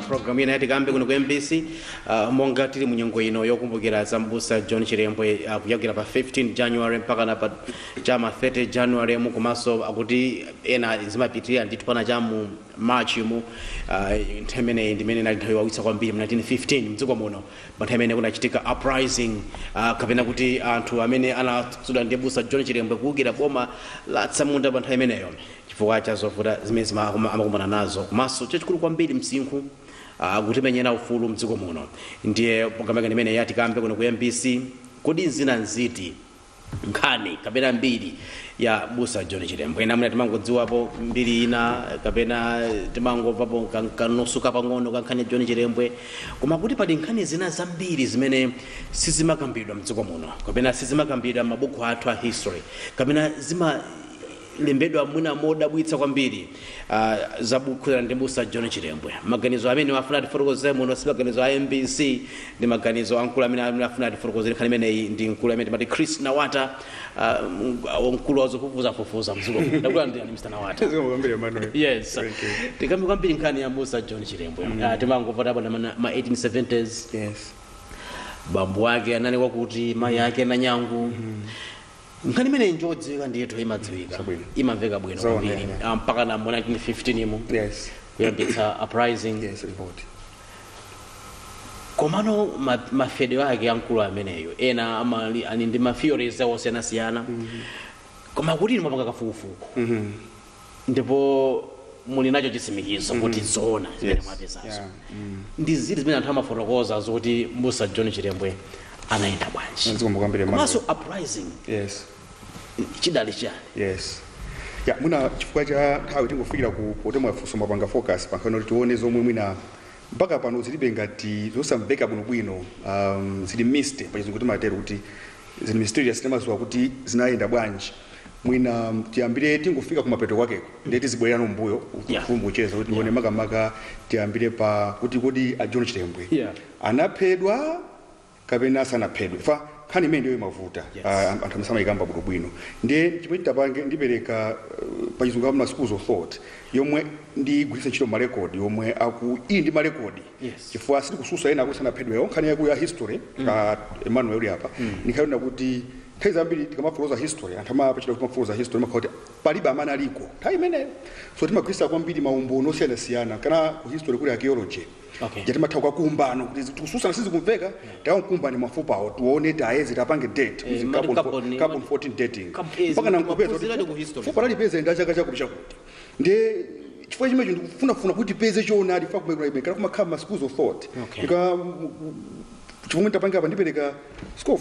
Program ina Tikambe kuno ku MBC monga tili munyengo ino yokumbukira Zambusa John Chilembwe kuyakira pa 15 January mpaka na pa chama 30 January mu kumaso akuti ena zimapitirira ndithu pana chamu March mu nthemene ndimene nali nthawi wawitsa kwambiri mu 1915 mdziko muno panthemene kunachitika uprising kapena kuti anthu amene anasudwa ndi Busa John Chilembwe kuwukira boma la Tsamunda pa nthawi imeneyo chifukwa cha zovuta zimene amakumbana nazo komanso chachikulu kwambiri msinkhu kutimenyera ufulu mdziko muno ndiye programu imene ya Tikambe kuno ku MBC kodi Zina nziti nkhani kapena mbiri ya Busa John Chilembwe ena muna timangodziwapo mbiri ina kapena timangomvapo kanosuka pang'ono kankhani John Chilembwe koma kuti pali nkhani zina zambiri zimene sizimakambidwa mdziko muno kapena sizimakambidwa mabuku athu a history kapena lembedwa mwina modabwitsa kwambiri za buku la Busa John Chilembwe maganizo amene wafuna tifotokoze muno si maganizo a MBC ndi maganizo ankulu amene afuna tifotokoze nkhani imeneyi ndi nkulu amene timati Chris Nawata onkulu wazofufuza mdziko ndakula ndi Mr. Nawata yes Tikambe kwambiri nkhani ya Busa John Chilembwe timangomva tapo na ma 1870s yes bambo wake anali wakuti mai yake na nyangu nkhani imene njodziwika ndithu imadziwika imamveka bwino kwambiri mpaka na 1915 mu yes kuyambitsa uprising yes report komano mafedwe ake ankulu ameneyo ena ani ndi matheories osiyanasiyana koma kuti mapanga kafukufuku ndipo muli nacho chitsimikizo kuti zoona zimene mwapezazo ndi ziti zimene anthu amafotokoza zoti Busa John Chilembwe anaenda bwanji komanso uprising yes chidali chani yes ya muna chifukwa cha nthawi tingofikira ku potemwa fuso mapanga focus pankano tione zomwe mwina mpaka pano zilibe ngati zosamveka bwino zili mist pachizungu timatero kuti zili mysterious timaziwa kuti zinaenda bwanji mwina tiambire tingofika kumapeto kwakeko ndeti zibwerera mbuyo kufumbu cheza kuti tione makamaka tiambire pa kuti kodi a John Chilembwe anaphedwa kapena sanaphedwe fa khani imene ndiyo mavuta anthu amesama ikamba bwino ndiye chimene tapange ndipereka pachizungu amuna schools of thought yomwe ndigwiritsa ntchito marekodi yomwe iyi ndi marekodi chifukwa sili kususa ena kuti sanaphedweyo nkhani yaku ya history ka Emmanuel apa nikhaona kuti nthawi zambiri tikamafuloza history anthu amapachita kumafuloza history makhoti palibe amene aliko nthawi imeneyo so timagwiritsa kwambiri maumbono osiyanasiyana kana ku history kuli archaeology jati mathawa kumbano kuti tukususa sizi kumveka tawo kumbani mafupa awo tuone taezi tapange date carbon 14 dating mpaka nankupeza fupa lalipeza enda chaka chakupisha kuti ndiye chifukwa chimecho ndikufuna kuti peze choona alifa kumekera kumakhala ma schools of thought chifukwa tapange apa ndipereka school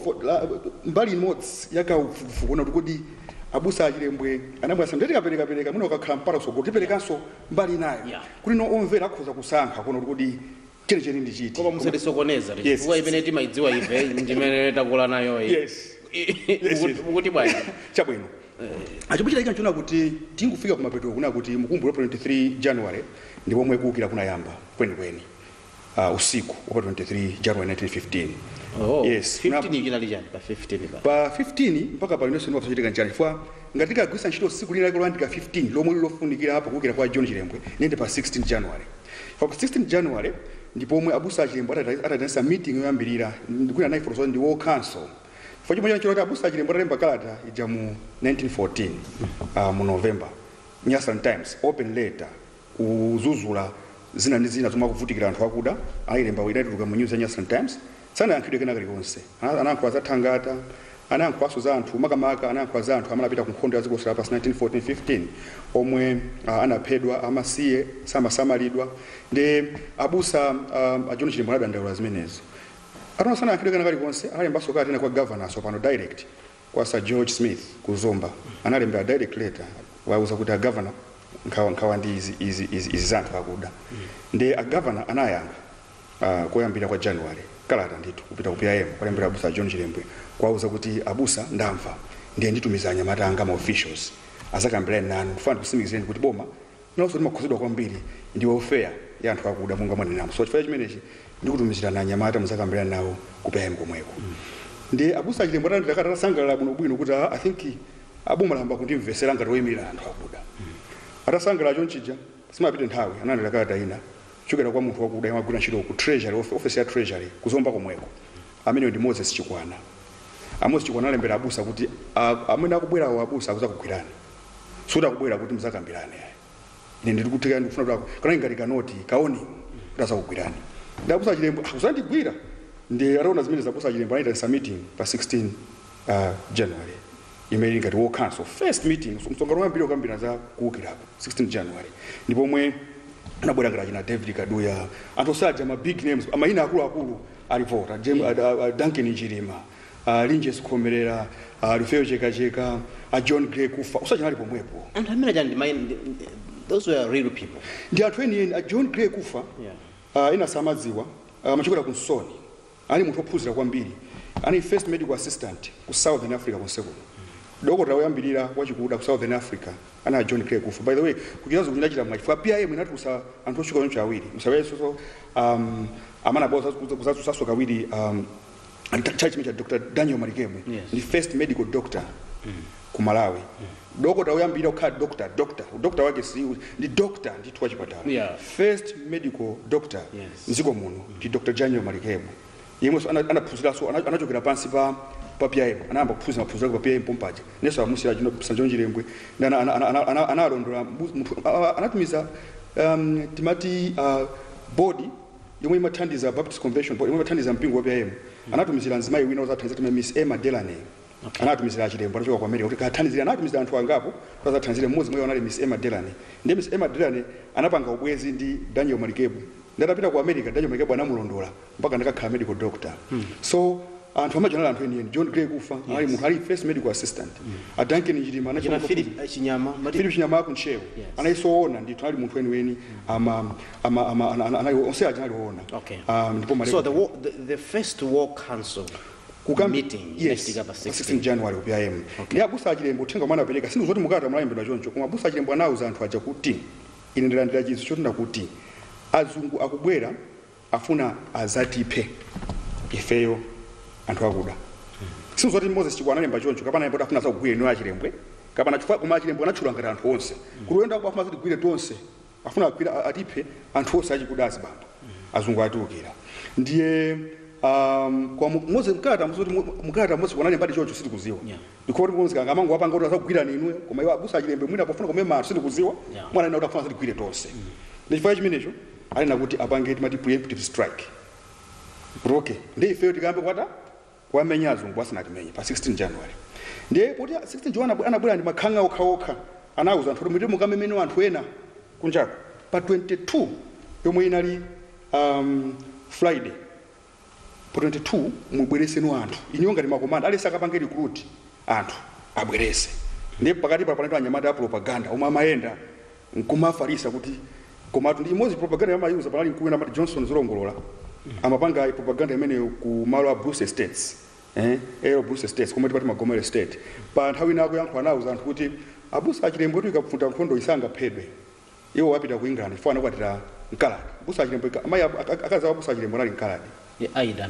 mbali notes yakaufukuona kuti Abusa Chilembwe anabwasa ndeti kapereka muno kakhala mpara kusogolo tiperekanso mbali nayo kuti no omvera akhoza kusankha kuno kuti chene ndi chiti koma musatisokoneza chifukwa imene timaidziwa ife ndimene takula nayo yes kuti bwanji chabwino achibuchita ikanchona kuti tingufika kumapeto kuna kuti mukumbulo 23 January ndi pomwe kuwukira kunayamba kwenikweni usiku wa 23 January 1915 yes 15 kinali jani pa 15 mpaka pali nonse ndiwachitika njani chifukwa ngati kagwisa ntchito siku lina lolandika 15 lomwe lofunikira hapo kuwukira kwa John Chilembwe nende pa 16 January pa 16 January ndipo omwe Abusa Chilembwe atatanisa meeting yoyambirira ndikuina nayi for ndi war council chifukwa chimwe chanchona kuti Abusa Chilembwe atalemba kalata ija mu 1914 mu November Nyasan Times open letter uzuzula zina ndi zina zomwe akuvutikira anthu akuda ayilemba idatuka mu news ya Nyasan Times sana yankhidwe kena kalikonse anayankhula za thangata anayankhulaso za anthu makamaka anayankhula za anthu amalapita ku nkhondo ya dziko pa 1914-15 omwe anaphedwa amasiye samasamalidwa ndi Abusa a John Chilembwe anadandaula zimenezo atona sana yankhidwe kena kalikonse alembaso kati kwa governor so pano direct kwa Sir George Smith ku Zomba analembera direct letter wauza kuti a governor nkhawa ndi izi zanthu akuda ndi a governor anayankha koyambira kwa January kalata ndithu kupita ku PIM kwalembera abusa John Chilembwe kwauza kuti abusa ndamva ndiye nditumiza anyamata anga ma officials azakambirana nanu kufana kusimikizeni kuti boma nonso limakhuzidwa kwambiri ndi welfare ya anthu akuda monga mwanenamo so chifukwa chimenechi ndikutumizira na anyamata muzakambirana nawo ku PIM komweko ndi abusa Chilembwe atasangalala bwino kuti I think aboma lamba kundimvesera ngati woyimirira anthu akuda atasangalala chonchija simapita nthawi analandira kalata ina chokera kwa munthu wakuda yamagwira ntchito ku treasury office ya treasury kuzomba komweko amene ndi Moses Chikwana Moses Chikwana alembera abusa kuti amene akubwerawo abusa akuzakugwirani suda kubwera kuti muzakambirane ine ndiri kutika ndikufuna kuti kana ngati kanoti kaoni kutazakugwirani ndi abusa Chilembwe akuzandigwira ndi araona zimene zabusa Chilembwe anaita meeting pa 16 January imene ngati wo council first meeting msonga wambiri okambira za kuukirapo 16 January ndipo mwe anabwera ngati na David Kaduya anthu saja ma big names amayina akulu alivota Duncan Njirima Linje Sikhomerera Rufeo Cheka John Gray kufa usaja nali pomwepo anthu amene jandi those were real people ndi anthu eni John Gray kufa ina samadziwa machokera ku Nsoni ali munthu ophunzira kwambiri ani first medical assistant ku Southern Africa konseko dokota woyambirira wachikuda ku Southern Africa ana John Gray kufa by the way kukizazo kunachira mwachifa pia yeye mwinatusa anthu oshuka oncho awiri musaweso amana boza kuzaso kawiri church mecha Dr. Daniel Marikemu the first medical doctor ku Malawi dokota woyambirira ukha doctor wake si ndi doctor ndi twachipatala first medical doctor nziko muno ndi Dr. Daniel Marikemu yemwe anaphunzira so anachokera pansi pa PIM anamba kuphunzira maphunziro kwa PIM pompaje neso amusira jino John Chilembwe analondola anatumiza timati body yomwe imathandiza Baptist Convention yomwe imathandiza mpingo wa PIM anatumizira nzimayi wina uzathandiza Miss Emma Delane anatumizira Chilembwe anachoka kwa America kuti athandizira anatumizira anthu angapo kuti athandizire mmodzi mwe anali Miss Emma Delane ndi Miss Emma Delane anapanga ubwezi ndi Daniel Marikemu ndapita ku America Daniel Marikemu anamulondola mpaka ndakakhala medical doctor so anthu amajana anthu eni John Gray kufa ali munthu ali first medical assistant Duncan Njirima anachina Philip Chinyama ku Nchewa anaisoona ndithu ali munthu eni onse ajali woona ndipo so the first war council meeting yes 16 January ku PIM ndi abusa Chilembwe uthenga mwana apereka sinu zoti mukata mlayembedwa choncho koma abusa Chilembwe anauza anthu aja kuti ine ndilandira chizo choti ndakuti azungu akubwera afuna azatiphe ifeyo anthu akuda sinu zoti Moses Chikwana alemba choncho kapana yembo afuna zakugwira ino Chilembwe kapana chifukwa koma Chilembwe anachula ngati anthu onse kuluyenda afuna kuti gwire tonse afuna agwira atiphe anthu onse achikudazi bamba azungu atiukira ndiye kwa Moses mkata Moses wanalemba choncho siti kuziwa ndikoti Moses kanga amango apanga kuti azakugwira ninwe koma iwo abusa Chilembwe mwina pofuna komema siti kuziwa mwana ina utafuna kuti gwire tonse ndifanya chimenecho ali nakuti apange timati preemptive strike broke ndi ife tikambe kwata kwamenya azungu wasinatimenya pa 16 January ndiye poti 16 January anabwera ndi makhanga okhaokha anauza anthu kuti mukamemene anthu ena kunjako pa 22 yomwe inali Friday pa 22 mubweresenu anthu inyo ngati makomanda alesa akapange recruit anthu abwerese ndiye pakati pa panetwa anyamata ya propaganda omwe amayenda nkumafarisa kuti komatu ndi imodzi propaganda yamayuza panali mkulu na Johnson zolongolola amapanga propaganda imene ku malo a Bruce Estates Bruce Estates komwe tipati Magomero State pa nthawi nako yankho anauza anthu kuti abusa Chilembwe kuti ikafuta nkhondo isanga phedwe iwo wapita ku England fana kwatira Nkalani abusa Chilembwe amayi akaza abusa Chilembwe anali Nkalani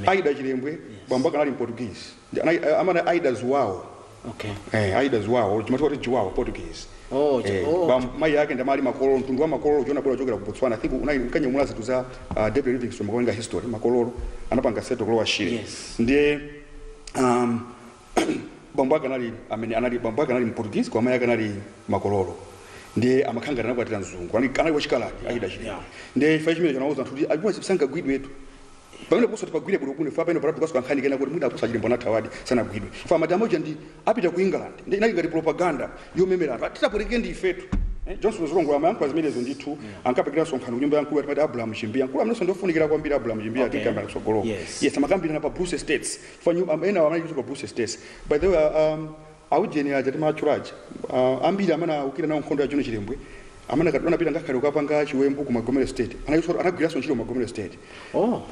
Aida Chilembwe bamba kanali Portuguese amana Aida Zuwao Aida Zuwao chimati kuti Juwao Portuguese mai yake ndamali makololo mtundu wa makololo jona bora jogera ku Botswana I think unali nkanye mulazi tuza David Livingstone makonga history makololo anapanga seto kwa shire ndiye bambaka nali anali bambaka nali Portuguese kwa mai yake nali makololo ndiye amakhanga nako atira nzungu anali wachikala Aida Chilembwe ndiye fashimile jonauza ntuti alikuwa sanga gwidwe tu pamene kuso tipagwire bwino fa pano paratu kaso kankhani kena kuti mwina abusa Chilembwe nathawadi sana gwidwe fa madamoja ndi apita ku England ndi inali ngati propaganda yomemera anthu atitapuleke ndi ifetu Johnson zolongola amayankho zimenezo ndithu ankapekera sonkhano nyumba yankulu yatimati Abraham Chimbia nkulu amene ndofunikira kwambiri Abraham Chimbia Tikambe kusogolo yes amakambira pa Bruce Estates fa nyumba ena amene yuko Bruce Estates by the way aujeni aja timachulaja ambiri amana ukira nawo nkhondo ya John Chilembwe amana kadona pita ngakhale ukapanga chiwembu ku Magomero State anagwiraso ntchito Magomero State.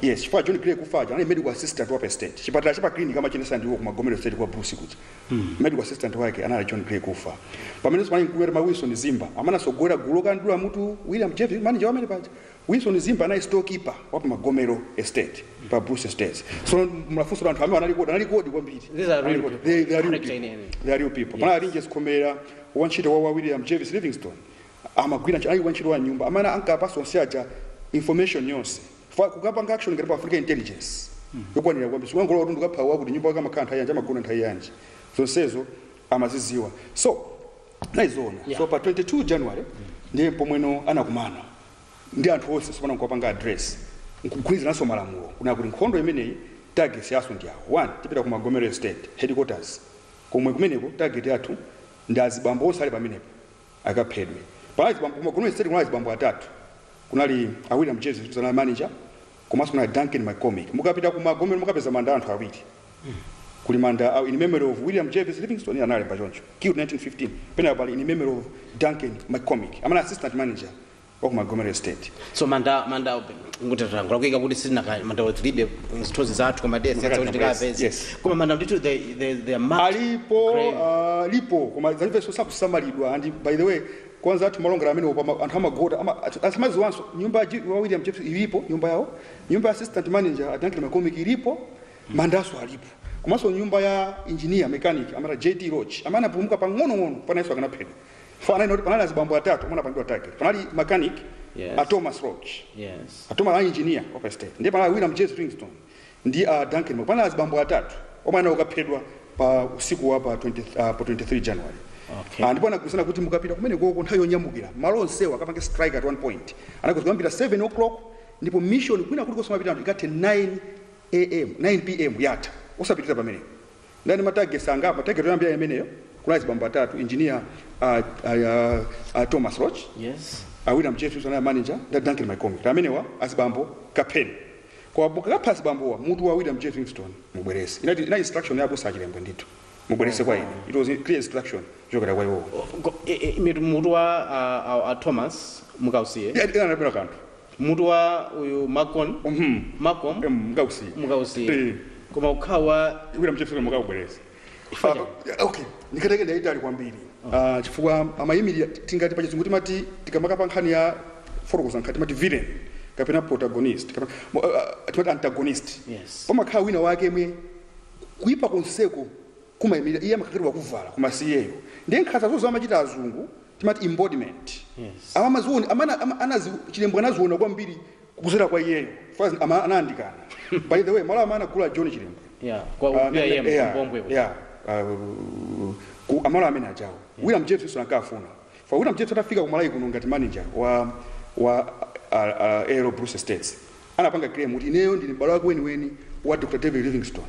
Yes, chifukwa John Chilembwe kufaja anali medical assistant wa state chipatala chipa clinic kama chenesa ndiwo ku Magomero State kwa Bruce kuti medical assistant wake anali John Chilembwe kufa pamene sipani kumwera Wilson Zimba amana sogora guloka ndula mutu William Jeffrey manager wa paja Wilson Zimba anali storekeeper wa Magomero Estate pa Bruce Estates. So mlafuso anthu amene anali kodi kwambiri. These are real they are real people. Pana alinje sikomera wanchito wa William Jeffrey Livingstone amagwira ali wanchito wa nyumba amana ankapa sonsiaja information yonse kukapanga action ngati pa Africa intelligence yokwanira kwambiri singongolo kuti ndikaphawa kuti nyumba kama kantha yanje amagona nthawi yanje zonsezo amaziziwa. So naizona so pa 22 January ndiye pomweno anakumana ndi anthu onse sopana nkupanga address nkugwirizana naso malamulo kuna kuti nkhondo imeneyi target yaso ndi awo 1 tipita ku Magomero Estate headquarters komwe kumeneko target yathu ndi azibambo onse ali pamenepo akaphedwe pala azibambo ku Magomero Estate kuna azibambo atatu kunali William Jesus zana manager komanso kuna Duncan McCormick mukapita ku Magomero mukapeza manda anthu awiri kuli manda in memory of William Jeffrey Livingstone anali pa choncho killed 1915 pena pali in memory of Duncan McCormick amana assistant manager of Magomero Estate. So manda ngutatangula kuika kuti sina manda wetlibe stories zathu koma desi kuti tikapeze koma manda nditu the map lipo koma zalive so sakusamalidwa and by the way kwanza atu malongera amene anthu amagota asamazi wanso nyumba wa William Jeffrey ilipo nyumba yawo nyumba assistant manager Duncan McCormick ilipo mandaso alipo komanso nyumba ya engineer mechanic amara JT Roach amana pumuka pang'ono panaiso akanaphedwa fana inoti panali azibambo atatu mwana pangiwa target panali mechanic Thomas Roach Thomas engineer of estate ndiye panali William J. Livingstone ndi Duncan panali azibambo atatu omwana ukaphedwa pa usiku wa pa 23 January. Ndipo anakusana kuti mukapita kumene koko nthawi yonyamukira malo onsewa akapanga strike at one point anakuzikambira 7 o'clock ndipo mission kwina kuti kosoma pitano ikathe 9 pm yatha usapitira pamene ndani matarget sangapa target yoyambira imeneyo kuna azibambo atatu engineer Thomas Roach William Jeffrey zana manager Duncan McCormick amenewa azibambo kapeni kwa buka azibambo mutu wa William Jeffrey Livingstone mubwerese ina instruction yabo Chilembwe ndito mubwerese kwa ine it was a clear instruction jokera kwa iwo mutu wa Thomas mukausiye anapera kantu mutu wa uyu Malcolm mukausiye koma ukhawa William Jeffrey mukabwerese okay nikateke ndaita ali kwambiri chifukwa amayimiri tingati pa chizungu timati tikamaka pa nkhani ya forokoza nkhani timati villain kapena protagonist timati antagonist pamakhala wina wake mwe kuipa konseko kumayimira iye amakhalidwa kuvala kumasiyeyo ndiye nkhanza zonse amachita azungu timati embodiment amazuni anazi Chilembwe anaziona kwambiri kuzera kwa iyeyo first anandikana by the way mala amana kula John Chilembwe kwa yeye mbombwe amalo amene ajawo William Jeffrey ankafuna for William Jeffrey atafika ku Malawi kuno ngati manager wa Aero Bruce Estates anapanga claim kuti ineyo ndili mbalo wake weni wa Dr. David Livingstone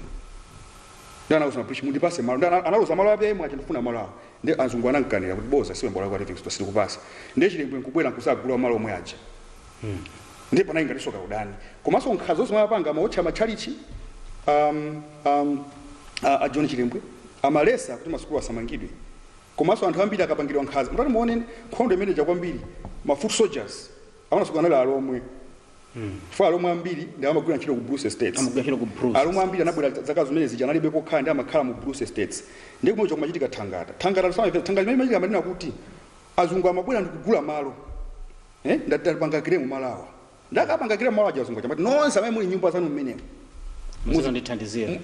ndana usana push mundi pase malo analoza malo ape yemwe achindifuna malo awo ndi azungu anankanira kuti boza siwe mbalo wake wa Livingstone sili kupasa ndi Chilembwe nkubwera nkusagula malo omwe aja ndi pana ingatisoka udani komanso nkhazo zomwe apanga maotcha machalichi John Chilembwe amalesa kuti masukulu asamangidwe komanso anthu ambiri akapangidwa nkhaza mutati muone nkhondo imene kwambiri ma foot soldiers amanasuka nali alomwe fa alomwe ambiri ndi amagwira ntchito ku Bruce Estates alomwe ambiri anabwera zaka zimene zija analibe kokhala ndi amakhala mu Bruce Estates ndi kumwe kumachitika thangata limene machitika amanena kuti azungu amabwera ndi kugula malo ndatapanga kiremu malawa ndakapanga kiremu malawa azungu chamati nonse amene muli nyumba zanu mmenemo muzondithandizira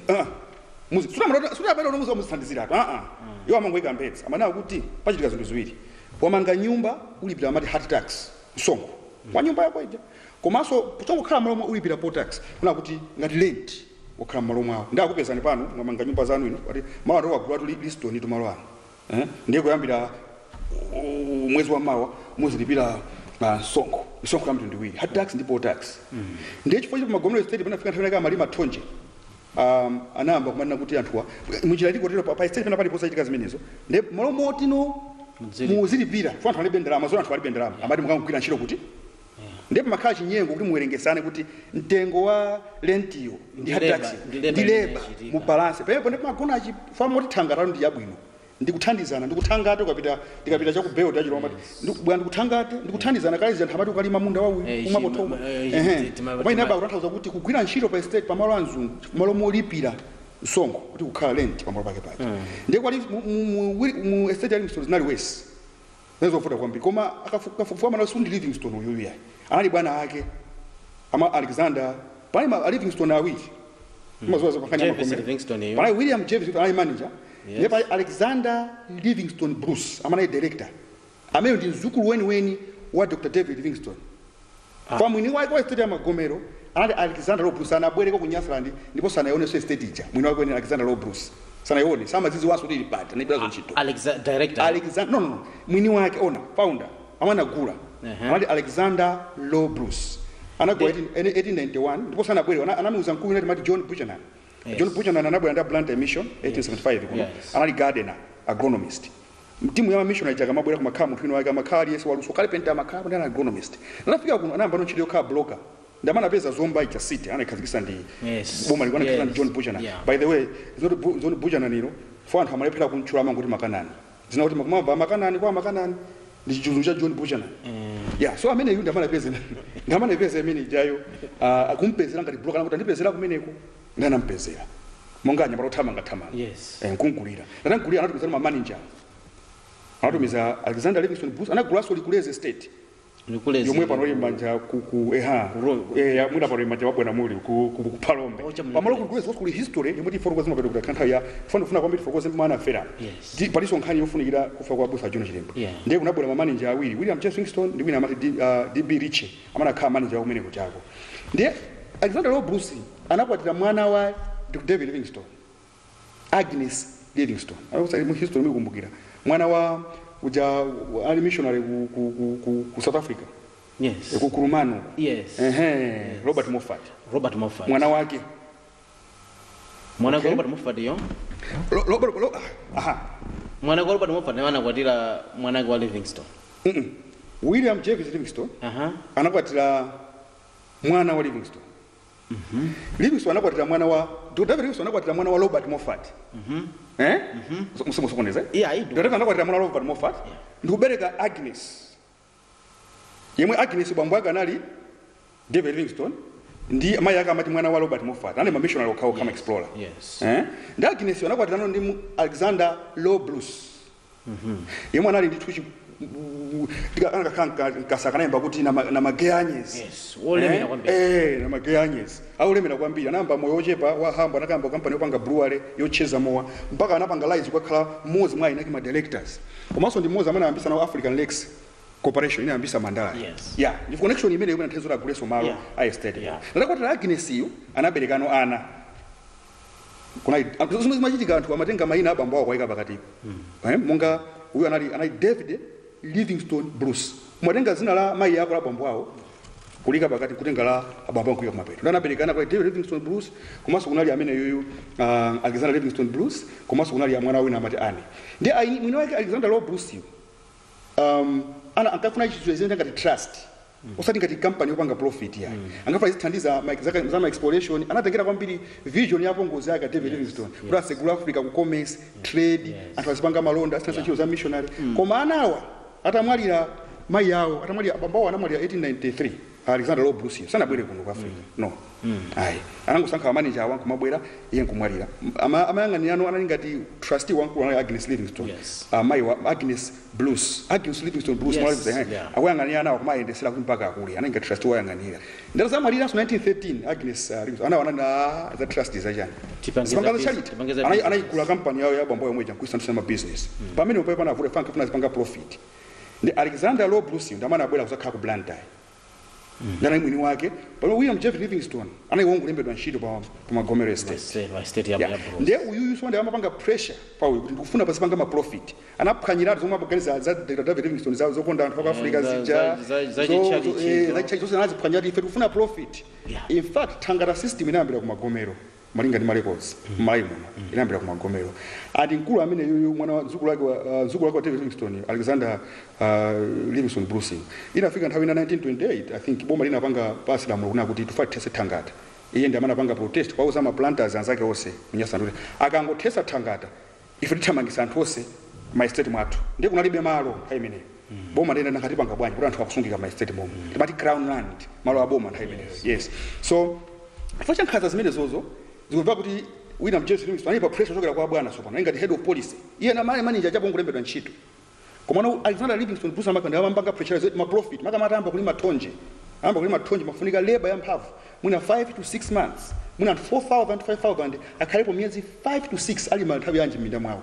suna bado nomuzo mustandizira yo amangoika mbetsa amana kuti pachitika zinthu ziwiri wamanga nyumba ulipira amati hard tax msongo wa nyumba yako ija komanso kutongo khala malo ulipira poll tax kuna kuti ngati rent wakhala malo mwawo ndakupezani pano mwamanga nyumba zanu ino kuti malo ndo wagula tuli liston to malo ano ndiye kuyambira mwezi wa mawa muzilipira msongo kama mtundu ndiwiri hard tax ndi poll tax ndiye chifukwa cha Magomero State panafika nthawi kama malima tonje anamba kumanena kuti anthuwa munjira liko tilo pa state pali posa itika zimenezo ndi malo motino muzilipira fa anthu alibe ndalama zona anthu alibe ndalama amati mukangukira ntchito kuti ndipo makhala chinyengo kuti muwerengesane kuti mtengo wa rentiyo ndi hard tax ndi labor mu balance pepo ndipo magona achi fa moti thangata ndi yabwino ndikuthandizana ndikuthangate ndikapita chakubheo tachilomba ndikuthangate ndikuthandizana kale zinthu amati ukalima munda wawu umapothoma pamene aba kutanthauza kuti kugwira ntchito pa estate pamalo anzungu malo molipira msonkho kuti kukhala rent pamalo pake pake ndiye kwali mu estate ya Livingstone zinali wesi nezofuta kwambiri koma akafufuama na sundi Livingstone uyu yayi anali bwana ake ama Alexander pali ma Livingstone awiri mazoza pakanya Livingstone pali William James ali manager ndipo Alexander Livingstone Bruce amana director amene ndi mzukulu weni wa Dr. David Livingstone kwa mwini wake wa estate ya Magomero anali Alexander Law Bruce anabwereka ku Nyasaland ndipo sanayoneso estate ija mwini wake ni Alexander Law Bruce sanayone samazizi waso lili bata nibirazo ntchito director Alexander no mwini wake founder amana gula anali Alexander Law Bruce anagwa 1891 ndipo sanabwere anamuuza mkulu nati mati John Buchanan John Buchanan anabwera nda Blantyre mission 1875 kuno anali gardener agronomist timu ya mission ajaga mabwera kumakhala munthu wake amakhala yesu waluso carpenter amakhala ndi agronomist anafika kuno anayamba nochito yokhala broker ndamana peza zomba ija city anakhazikisa ndi boma likwana khala John Buchanan by the way John Buchanan ino for anthu amalephera kunchula amanguti makanani zina kuti makumamba makanani kwa makanani ndi chichulu cha John Buchanan so amene yu ndamana peza amene ijayo akumpezera ngati broker anakuti ndipezera kumeneko ndanampezera monganya barothamanga nkunkulira ndankulira anatumizana ma manager anatumiza Alexander Livingstone Bruce anagulaso likuleze estate yomwe panoli manja mwina panoli manja wabwera muli ku Palombe pamalo kukuleze kuli history yomwe tiforokoza zimapeta kuti kanthawi ya funa kwambiri tiforokoze mwana afera paliso nkhani yofunikira kufa kwa Busa John Chilembwe ndiye kunabwera ma manager awiri William James Livingstone ndi wina amati DB Riche amana khala manager kumeneko chako ndiye Alexander Law Bruce anakwatira mwana wa Dr. David Livingstone Agnes Livingstone mu history mwikumbukira mwana wa uja ali missionary ku South Africa ku Kurumano Robert Moffat mwana wake Robert Moffat yo mwana wa Robert Moffat anakwatira mwana wa Livingstone William James Livingstone anakwatira mwana wa Livingstone Livingstone anakwatira mwana wa David Livingstone anakwatira mwana wa Robert Moffat musokoneza David anakwatira mwana wa Robert Moffat ndikubereka Agnes yemwe Agnes bambo ake anali David Livingstone ndi amayi ake amati mwana wa Robert Moffat anali ma missionary okhawo kama explorer ndi Agnes anakwatira ndi Alexander Law Bruce yemwe anali ndi tuchi kasakanaimba kuti na mageanyes na mageanyes aulemera kwambiri anamba moyo ochepa wahamba anakamba company yopanga brewery yocheza mowa mpaka anapanga lies kwakhala mmodzi mwa inaki ma directors komanso ndi mmodzi amene anayambisa nawo African Lakes Corporation inayambisa Mandala ndi connection imene yomwe nthawi zoti guleso malo a estate ndakwatira Agnes iyo anaberekano ana kuna zimwe zimachitika anthu amatenga mayina abambo awo kwaika pakati monga uyu anali David Livingstone Bruce mwatenga zina la mai yako la bambo awo kulika pakati kutenga la abambo kuya kumapeto ndanaberekana kwa David Livingstone Bruce komanso kunali amene yuyu Alexander Livingstone Bruce komanso kunali ya mwana wina amati Anne ndi mwini wake Alexander Law Bruce ana ankafuna chizoezenda ngati trust osati ngati company yopanga profit ya angafuna zithandiza za exploration anatengera kwambiri vision yapo ngozi yake David Livingstone kula segula Africa ku commerce trade anthu azipanga malonda asithandiza chilo za missionary koma anawa atamwalira mai yawo atamwalira abambawo anamwalira 1893 Alexander Law Bruce sanabwere kuno ku Africa anangosankha manager wangu kumabwera iye nkumwalira amayang'anira ano anali ngati trustee wankulu anali Agnes Livingstone mai wa Agnes Livingstone Bruce akuyang'anira nawo kumayendesera kuti mpaka akule anali ngati trustee wayang'anira ndero zamwalira 1913 Agnes Livingstone anawana za trustees achani anayigula company yawo ya bambo yomwe jankuisa ma business pamene upaye pana avule fanga funa zipanga profit ndi Alexander Law Bruce ndamana abwera kusakhala ku Blantyre ndana mwini wake pano William James Livingstone anaiwongolembedwa ntchito pa Magomero estate ndiye uyuyu so ndiye amapanga pressure pa uyu kuti ndikufuna pasipanga ma profit anaphwanyiratu zomwe apaganiza za David Livingstone zawo zokonda anthu pa Africa zija zose anaziphwanyiratu ife tikufuna profit in fact thangata system inayambira ku Magomero malinga ndi ma records mai muno inayambira ku Magomero ati mkulu amene yuyu mwana wa mzukulu wake wa David Livingstone Alexander Livingstone Bruce inafika nthawi na 1928 I think boma linapanga pasi lamulo kuna kuti tufatese thangata iye ndiye amanapanga protest kwa uzama planters anzake onse mnyasa ndule akangothesa thangata ife tithamangisa anthu onse maestate mwathu ndiye kunalibe malo nthawi imeneyo boma ndenda nakatipanga bwanji kuti anthu akusungika maestate momwe timati crown land malo aboma nthawi imeneyo yes so chifukwa cha nkhanza zimenezozo zikumva kuti William James Livingstone ali pa pressure kuchokera kwa bwana sopano ngati head of policy iye na manager chapo ngulembedwa ntchito komano Alexander Livingstone busa makanda amambanga pressure ma profit makamatamba kulima tonje amba kulima tonje mafunika labor yamphamvu muna 5 to 6 months muna 4000 5000 akhalepo miyezi 5 to 6 ali nthawi yanji minda mwawo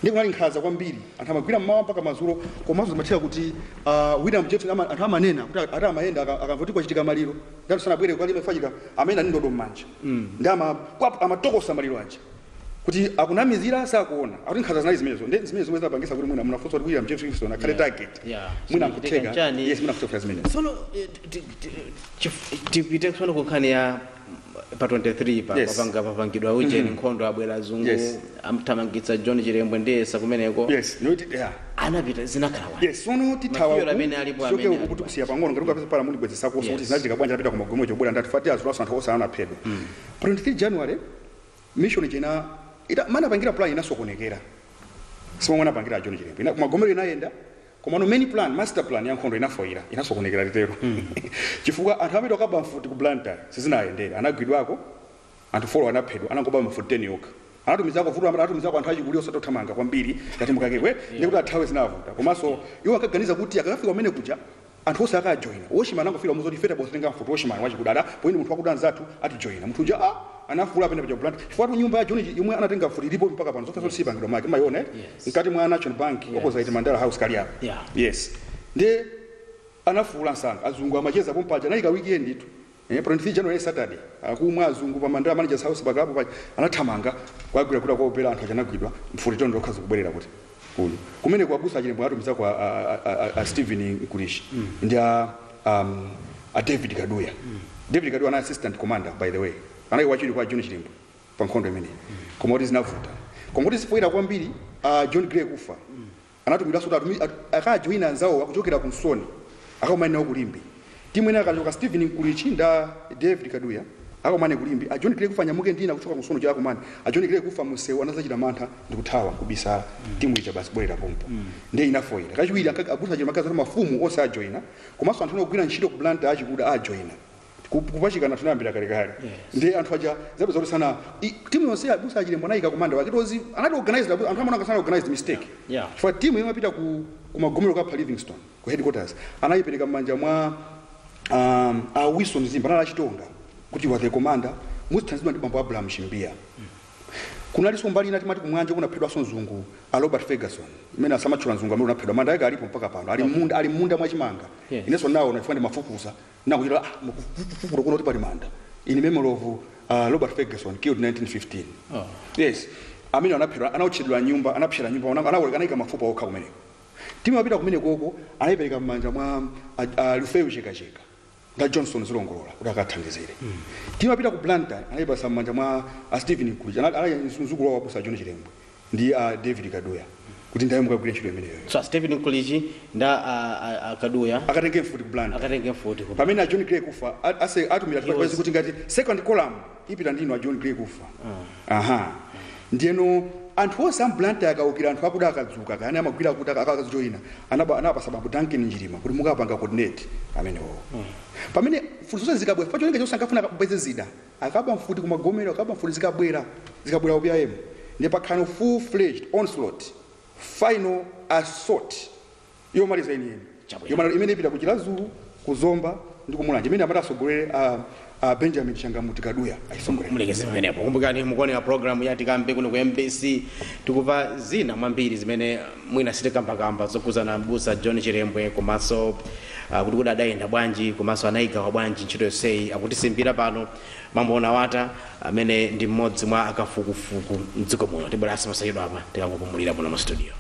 ndipo nali nkhanza kwambiri anthu amagwira mmawa mpaka madzulo komanso zimatheka kuti William James anthu amanena kuti ati amayenda akamvoti kwachitika maliro ngati sanabwere kwa lime fachika amene ali ndodo mmanja ndi amatokosa maliro anje kuti akunamizira sakuona akuti nkhanza zinali zimenezo ndi zimene zomwe zapangisa kuti mwina munafunsa kuti William James Livingstone akhale target mwina nkuteka yes mwina kuteka zimenezo sono tipite kusono kunkhani ya pa 23 papangidwa uje nkhondo abwera zungu amthamangitsa John Chilembwe ndesa kumeneko yes anapita zinakhala wani yes sono tithawa amene alipo amene soke kuti kusiya pang'ono ngati ukapeza pala muli bwezi sako kuti zinachitika bwanja apita kuma gomo chobwera ndati fati azulaso anthu osana phedwa pa 23 January mission jena ita mana pangira plan inasokonekera simo mwana pangira John Chilembwe ina kuma gomo inayenda komano main plan master plan ya nkhondo inafoira inasokonekera litero chifukwa anthu amene akaba mfuti ku Blantyre sizinayendera anagwidwako anthu follow anaphedwa anangoba mfuti 10 yoka anatumizako vuto amene anatumizako anthu achikuli osatothamanga kwambiri ngati mukakekwe ndikuti athawe zinavuta komanso iwo akaganiza kuti akafika kumene kuja anthu ose akajoina woshima anangofika muzoti feta bosenga mfuti woshima wachikudada poyini munthu wakuda anzathu ati joina munthu uja anafula apenda pa Blantyre chifukwa nyumba ya John yomwe anatenga futi ilipo mpaka pano zonse sipangidwa make mayone nkati mwa National Bank opposite Mandela House kali hapo yes ndi anafula nsanga azungu amacheza pompaja naika weekend itu 23 January Saturday akumwa azungu pa Mandela Managers House bagapo pa anathamanga kwagwira kuda kwa opera anthu ajanagwidwa mfuti tondo okhaza kubwerera kuti kuno kumene kwabusa Chilembwe atumiza kwa Stephen Nkulishi ndi David Kaduya David Kaduya ana assistant commander by the way anayi wachili kwa John Chilembwe pa nkhondo imene komoti zinavuta komoti sifoira kwambiri John Gray kufa anatumira sota akajoina anzawo akuchokera ku Msoni akaumana ku Kulimbi timu ina akachoka Stephen Nkulichi nda David Kaduya akamane Kulimbi John Gray kufa nyamuke ndina kuchoka ku Msoni cha kumana John Gray kufa musewu anazachita mantha ndikuthawa kubisa timu icha basi bwerera pompo ndiye inafoira kachiwiri akabusa chema kaza mafumu osa joina komanso anthu ogwira ntchito ku Blantyre achikuda ajoina kupachikana tunambira kale ndi anthu aja zabe zoti sana timu yonse yabusa Chilembwe anayika komanda wake tozi anati organize anthu amana sana organize mistake for timu imapita ku magomero ka Livingstone ku headquarters anayipereka mmanja mwa Wilson Zimba nala chitonga kuti wa the commander muthanzidwa ndi bambo Abraham Shimbia kunaliso mbali inati mati kumwanje kunaphedwa sonzungu Robert Ferguson imene asamachula nzungu amene unaphedwa manda yake alipo mpaka pano ali munda mwachimanga ineso nawo nafunda mafukuza na kuira mafukuza kuno tipali manda in memory of Robert Ferguson killed 1915 yes amene anaphedwa anauchidwa nyumba anaphera nyumba anaika mafupa okha kumene timu apita kumene koko anayipereka mmanja mwa Lufeu Chekacheka nga Johnson zilongolola kuti akathandizire timu apita ku Blantyre anayipasa mmanja mwa Stephen Nkulichi anali mzukulu wa busa John Chilembwe ndi David Kaduya kuti ndaye mukagwira ntchito imeneyo so Stephen Nkulichi nda Kaduya akatenge mfuti ku Blantyre pamene John Gray kufa ase atumira kwa kuti ngati second column ipita ndino John Gray kufa ndiyeno anthu onse Blantyre akaukira anthu akuda akadzuka kana amagwira kuti akazoina anapasa bambo Duncan Njirima kuti mukapanga coordinate amenewo pamene futi zonse zikabwera pacho linga chonse ankafuna kubweza zida akaba mfuti kumagomero akaba mfuti zikabwera OPM ndi pakano full fledged onslaught final assault yomaliza inini yomaliza imene ipita kuchira Zulu kuzomba ndi kumulanje imene amati asogolere Benjamin Changamuti Kaduya aisongolere mulekeze pamene apo kumbukani mukuonera program ya Tikambe kuno ku MBC tikupa zina mwambiri zimene mwina sitikambakamba zokuzana mbusa John Chilembwe komanso kuti kuda adayenda bwanji komanso anayigawa bwanji ntchito yonseyi akutisimbira pano mambo Nawata amene ndi mmodzi mwa akafukufuku mdziko muno tibwera asamasayidwa apa tikangopumulira muno mu studio.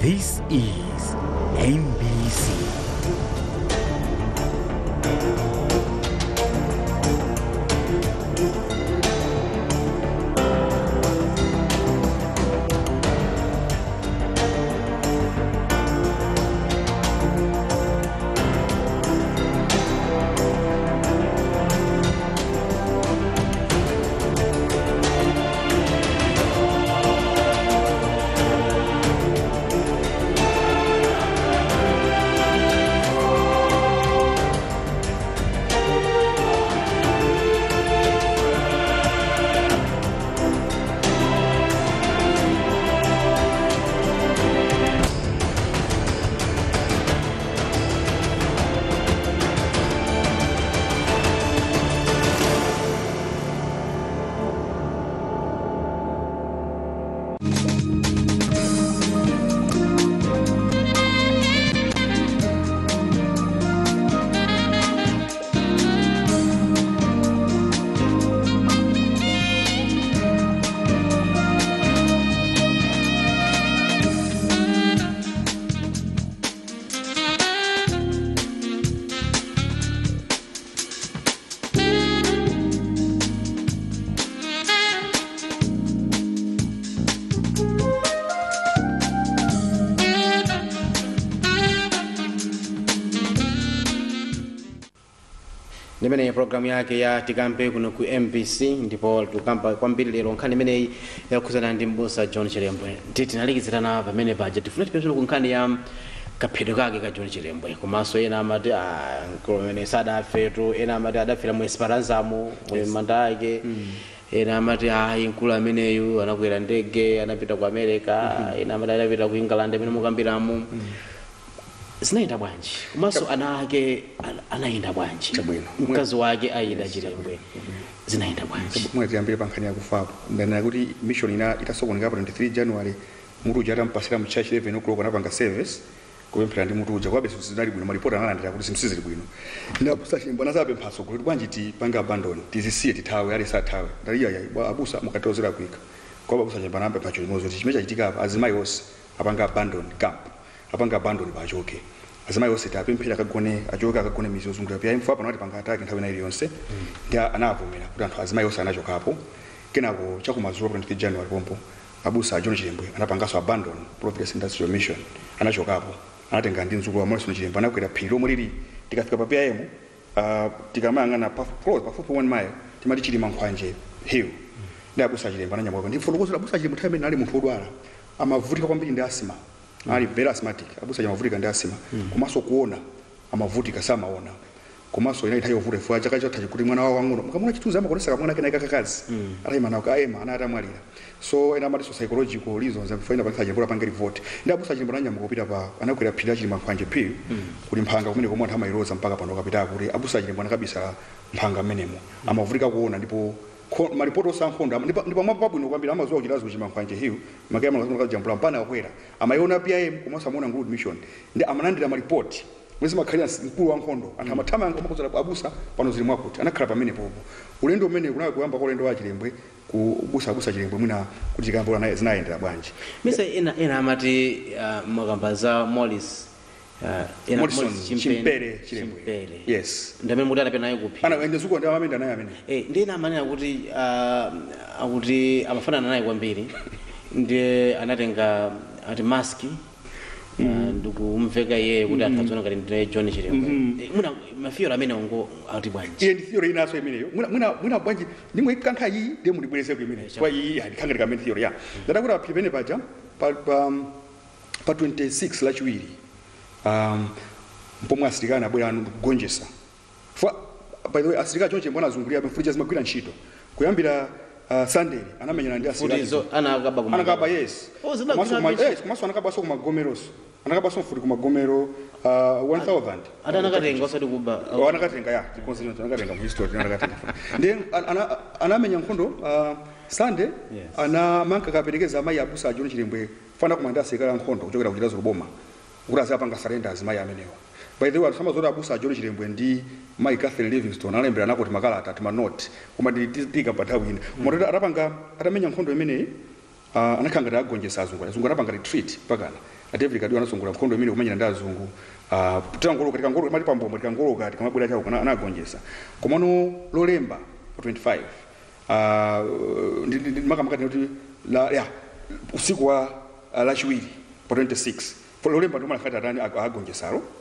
This is MBC. Nimene programu yake ya Tikambe kuno ku MBC ndipo tukamba kwambiri lero nkhani imene yakuzana ndi mbusa John Chilembwe. Titi nalikizirana pamene paja tifuna tipezera ku nkhani ya kaphedo kake ka John Chilembwe. Komanso ena amati nkromene sadafetu, ena amati adafira mu Esperanzamo mu manda yake. Ena amati inkulu ameneyu anakwera ndege anapita ku America, ena amati anapita ku England amene mukambiramo. Zinaenda bwanji komanso ana ake anaenda bwanji mkazi wake aida Chilembwe zinaenda bwanji mwatiambire pankhani yakufapo ndana kuti mission ina itasokoneka pa 23 January mutuja atampasira mu church 11 o'clock anapanga service kupemphera ndi mutuja kwabe zinali bwino malipoti analandira kuti simsizili bwino ndabusa Chilembwe anazabe mphaso kuti bwanji tipanga abandon tizisiye tithawe ali sathawe ndaliya abusa mukatozera kuika kwa abusa Chilembwe anambe pacho limozo kuti chimecha chitika apa azimayi onse apanga abandon camp apanga abandon bachoke azimayi onse tapemphera akagone achoka akagone mizi yozungulira pya imfa pano ati panga atake nthawi nayo yonse ndi anavomera kuti anthu azimayi onse anachokapo kenako chakumazulo pa 23 January pompo abusa John Chilembwe anapangaso abandon Providence Industrial Mission anachokapo anatenga ndi mzukulu wa Morrison Chilembwe anakwera phiri lomwe lili tikafika pa pyamo tikamayang'ana pafupi 1 mile timati Chilima Nkhwanje hill ndi abusa Chilembwe ananyamuka ndi fotokozera abusa Chilembwe nthawi imene ali munthu odwala amavutika kwambiri ndi asima ali very asthmatic abusa amavutika ndi asima komanso kuona amavutika samaona komanso ina itayo vure fwa chaka chotha kuti mwana wawo wang'ono mukamuna chituza amakonesa mwana kena kakakazi atayimana akaema anatamwalira so ena amati psychological reasons akufaina pa Chilembwe pangeli vote ndi abusa Chilembwe ananyama kupita pa anakwera phiri Chilima Nkhwanje phiri kuti mphanga kumene komwe anthu amairoza mpaka pano kapita kuti abusa Chilembwe anakabisa mphanga amenemo amavutika kuona ndipo maripoto sankhondo ndipo mapabwino kwambira amazuwa chilazo Chilima Nkhwanje hiyo makaya amazungu kajambula mpana akwera amayona PIM komanso amona ngulu mission ndi amalandira maripoti mwezi makhalira mkulu wa nkhondo anthu amathama amakozera abusa pano zili mwakuti anakhala pamene popo ulendo umene kunawe kuyamba kwa ulendo wa Chilembwe ku abusa Chilembwe mwina kuti Chilembwe naye zinayendera bwanji misa ena amati makambaza Morris Chimpere Chilembwe yes ndamene muti anapena naye kuphi ana ende zuko ndi amamenda naye amene ndina amanena kuti akuti amafanana naye kwambiri ndi anatenga ati maski ndikumveka yeye kuti atazona ngati ndi John Chilembwe muna mafiyo amene ngo ati bwanji ndi theory inaso imeneyo muna bwanji nimwe kankha iyi ndi mulibwerese ku imeneyo kwa iyi ndikhangati kamene theory ya ndakura pipene paja pa 26 lachiwiri mpomwe asilikana abwera kugonjesa by the way asilikana chonche mbona azungulira mfurija zimagwira ntchito kuyambira Sunday anamenyana ndi asilikana anakaba yes komanso anakaba so kumagomeroso anakaba so mfuti kumagomero 1000 atanakatenga osati kuba anakatenga ya constitution anakatenga mu history anakatenga ndi anamenya nkhondo Sunday ana manka kaperekeza amayi abusa John Chilembwe fana kumanda asilikana nkhondo kuchokera kuchitazo ruboma kuti azapanga surrender azimayi amenewo by the way samazora abusa John Chilembwe ndi Mike Catherine Livingstone analembera nako kuti makala atatu ma note koma nditika patawina motota atapanga atamenya nkhondo imeneyi anakhanga agonjesa azungu anapanga retreat pakana David Kadiwa anasungula nkhondo imene kumanyira ndi azungu tangolo katika ngolo mali pambombo katika ngolo katika mabwera chako anagonjesa komano lolemba 25 makamaka kuti la usiku wa lachiwiri 26 lolemba ndo malafata atani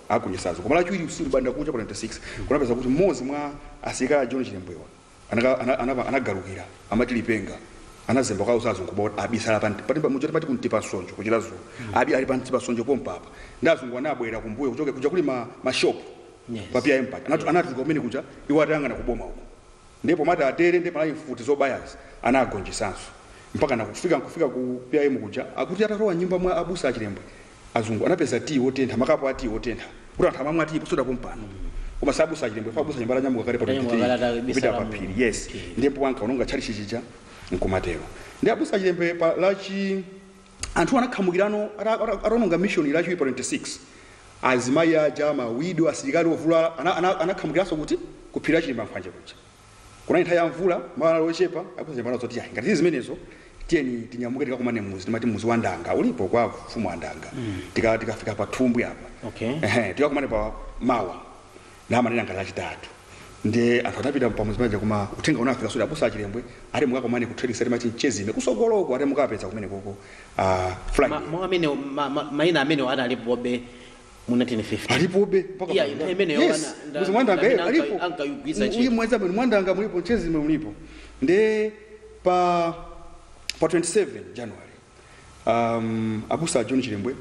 agonjesazo koma lachiwiri usiku banda kucha 26 kunapeza kuti mmodzi mwa asilikali John Chilembwe anagalukira amatilipenga anazemba kwa uzazungu bota abisala patimba mujoti pati kuntipa sonjo kuchilazo ali pantipa sonjo pompapa ndazungu anabwera kumbuyo kuja kuli ma shop papia empire anatuka kumene kuja iwatanga na kuboma huko ndipo mata atere ndipo ali futi zobayazi anagonjesanso mpaka nakufika ku PIM kuja akuti atatoa nyumba mwa abusa Chilembwe azungu anapeza tii wotentha makapo ati wotentha kuti anthu amamwe ati posoda pompano koma sabu Chilembwe fa abusa nyumba nyamuka kale kupita papiri yes ndipo wankaononga chali chichija nkumatero ndi abusa Chilembwe pa lachi anthu anakhamukirano arononga mission lachi 26 azimaya jama wido asilikali ovula anakhamukiranso kuti kuphira Chilimba mphanje kuja kuna nthawi ya mvula mwana lochepa abusa Chilembwe anazoti ya ngati zimenezo tieni tinyamuke tikakumane muzi timati muzi wa ndanga ulipo kwa mfumu wa ndanga tikafika pa thumbwe apa tikakumane pa mawa na manena ngati lachitatu ndi anthu anapita pamuzi panje kuma uthenga unafika soda abusa Chilembwe ali mukakomane ku trading center Chezime kusogoloko ati mukapeza kumene koko flag amene maina amene analipobe mu 1950 alipobe mpaka imene yes muzi mwandanga alipo uyi mweza mwandanga mulipo Chezime mulipo ndi pa 27 January abusa John Chilembwe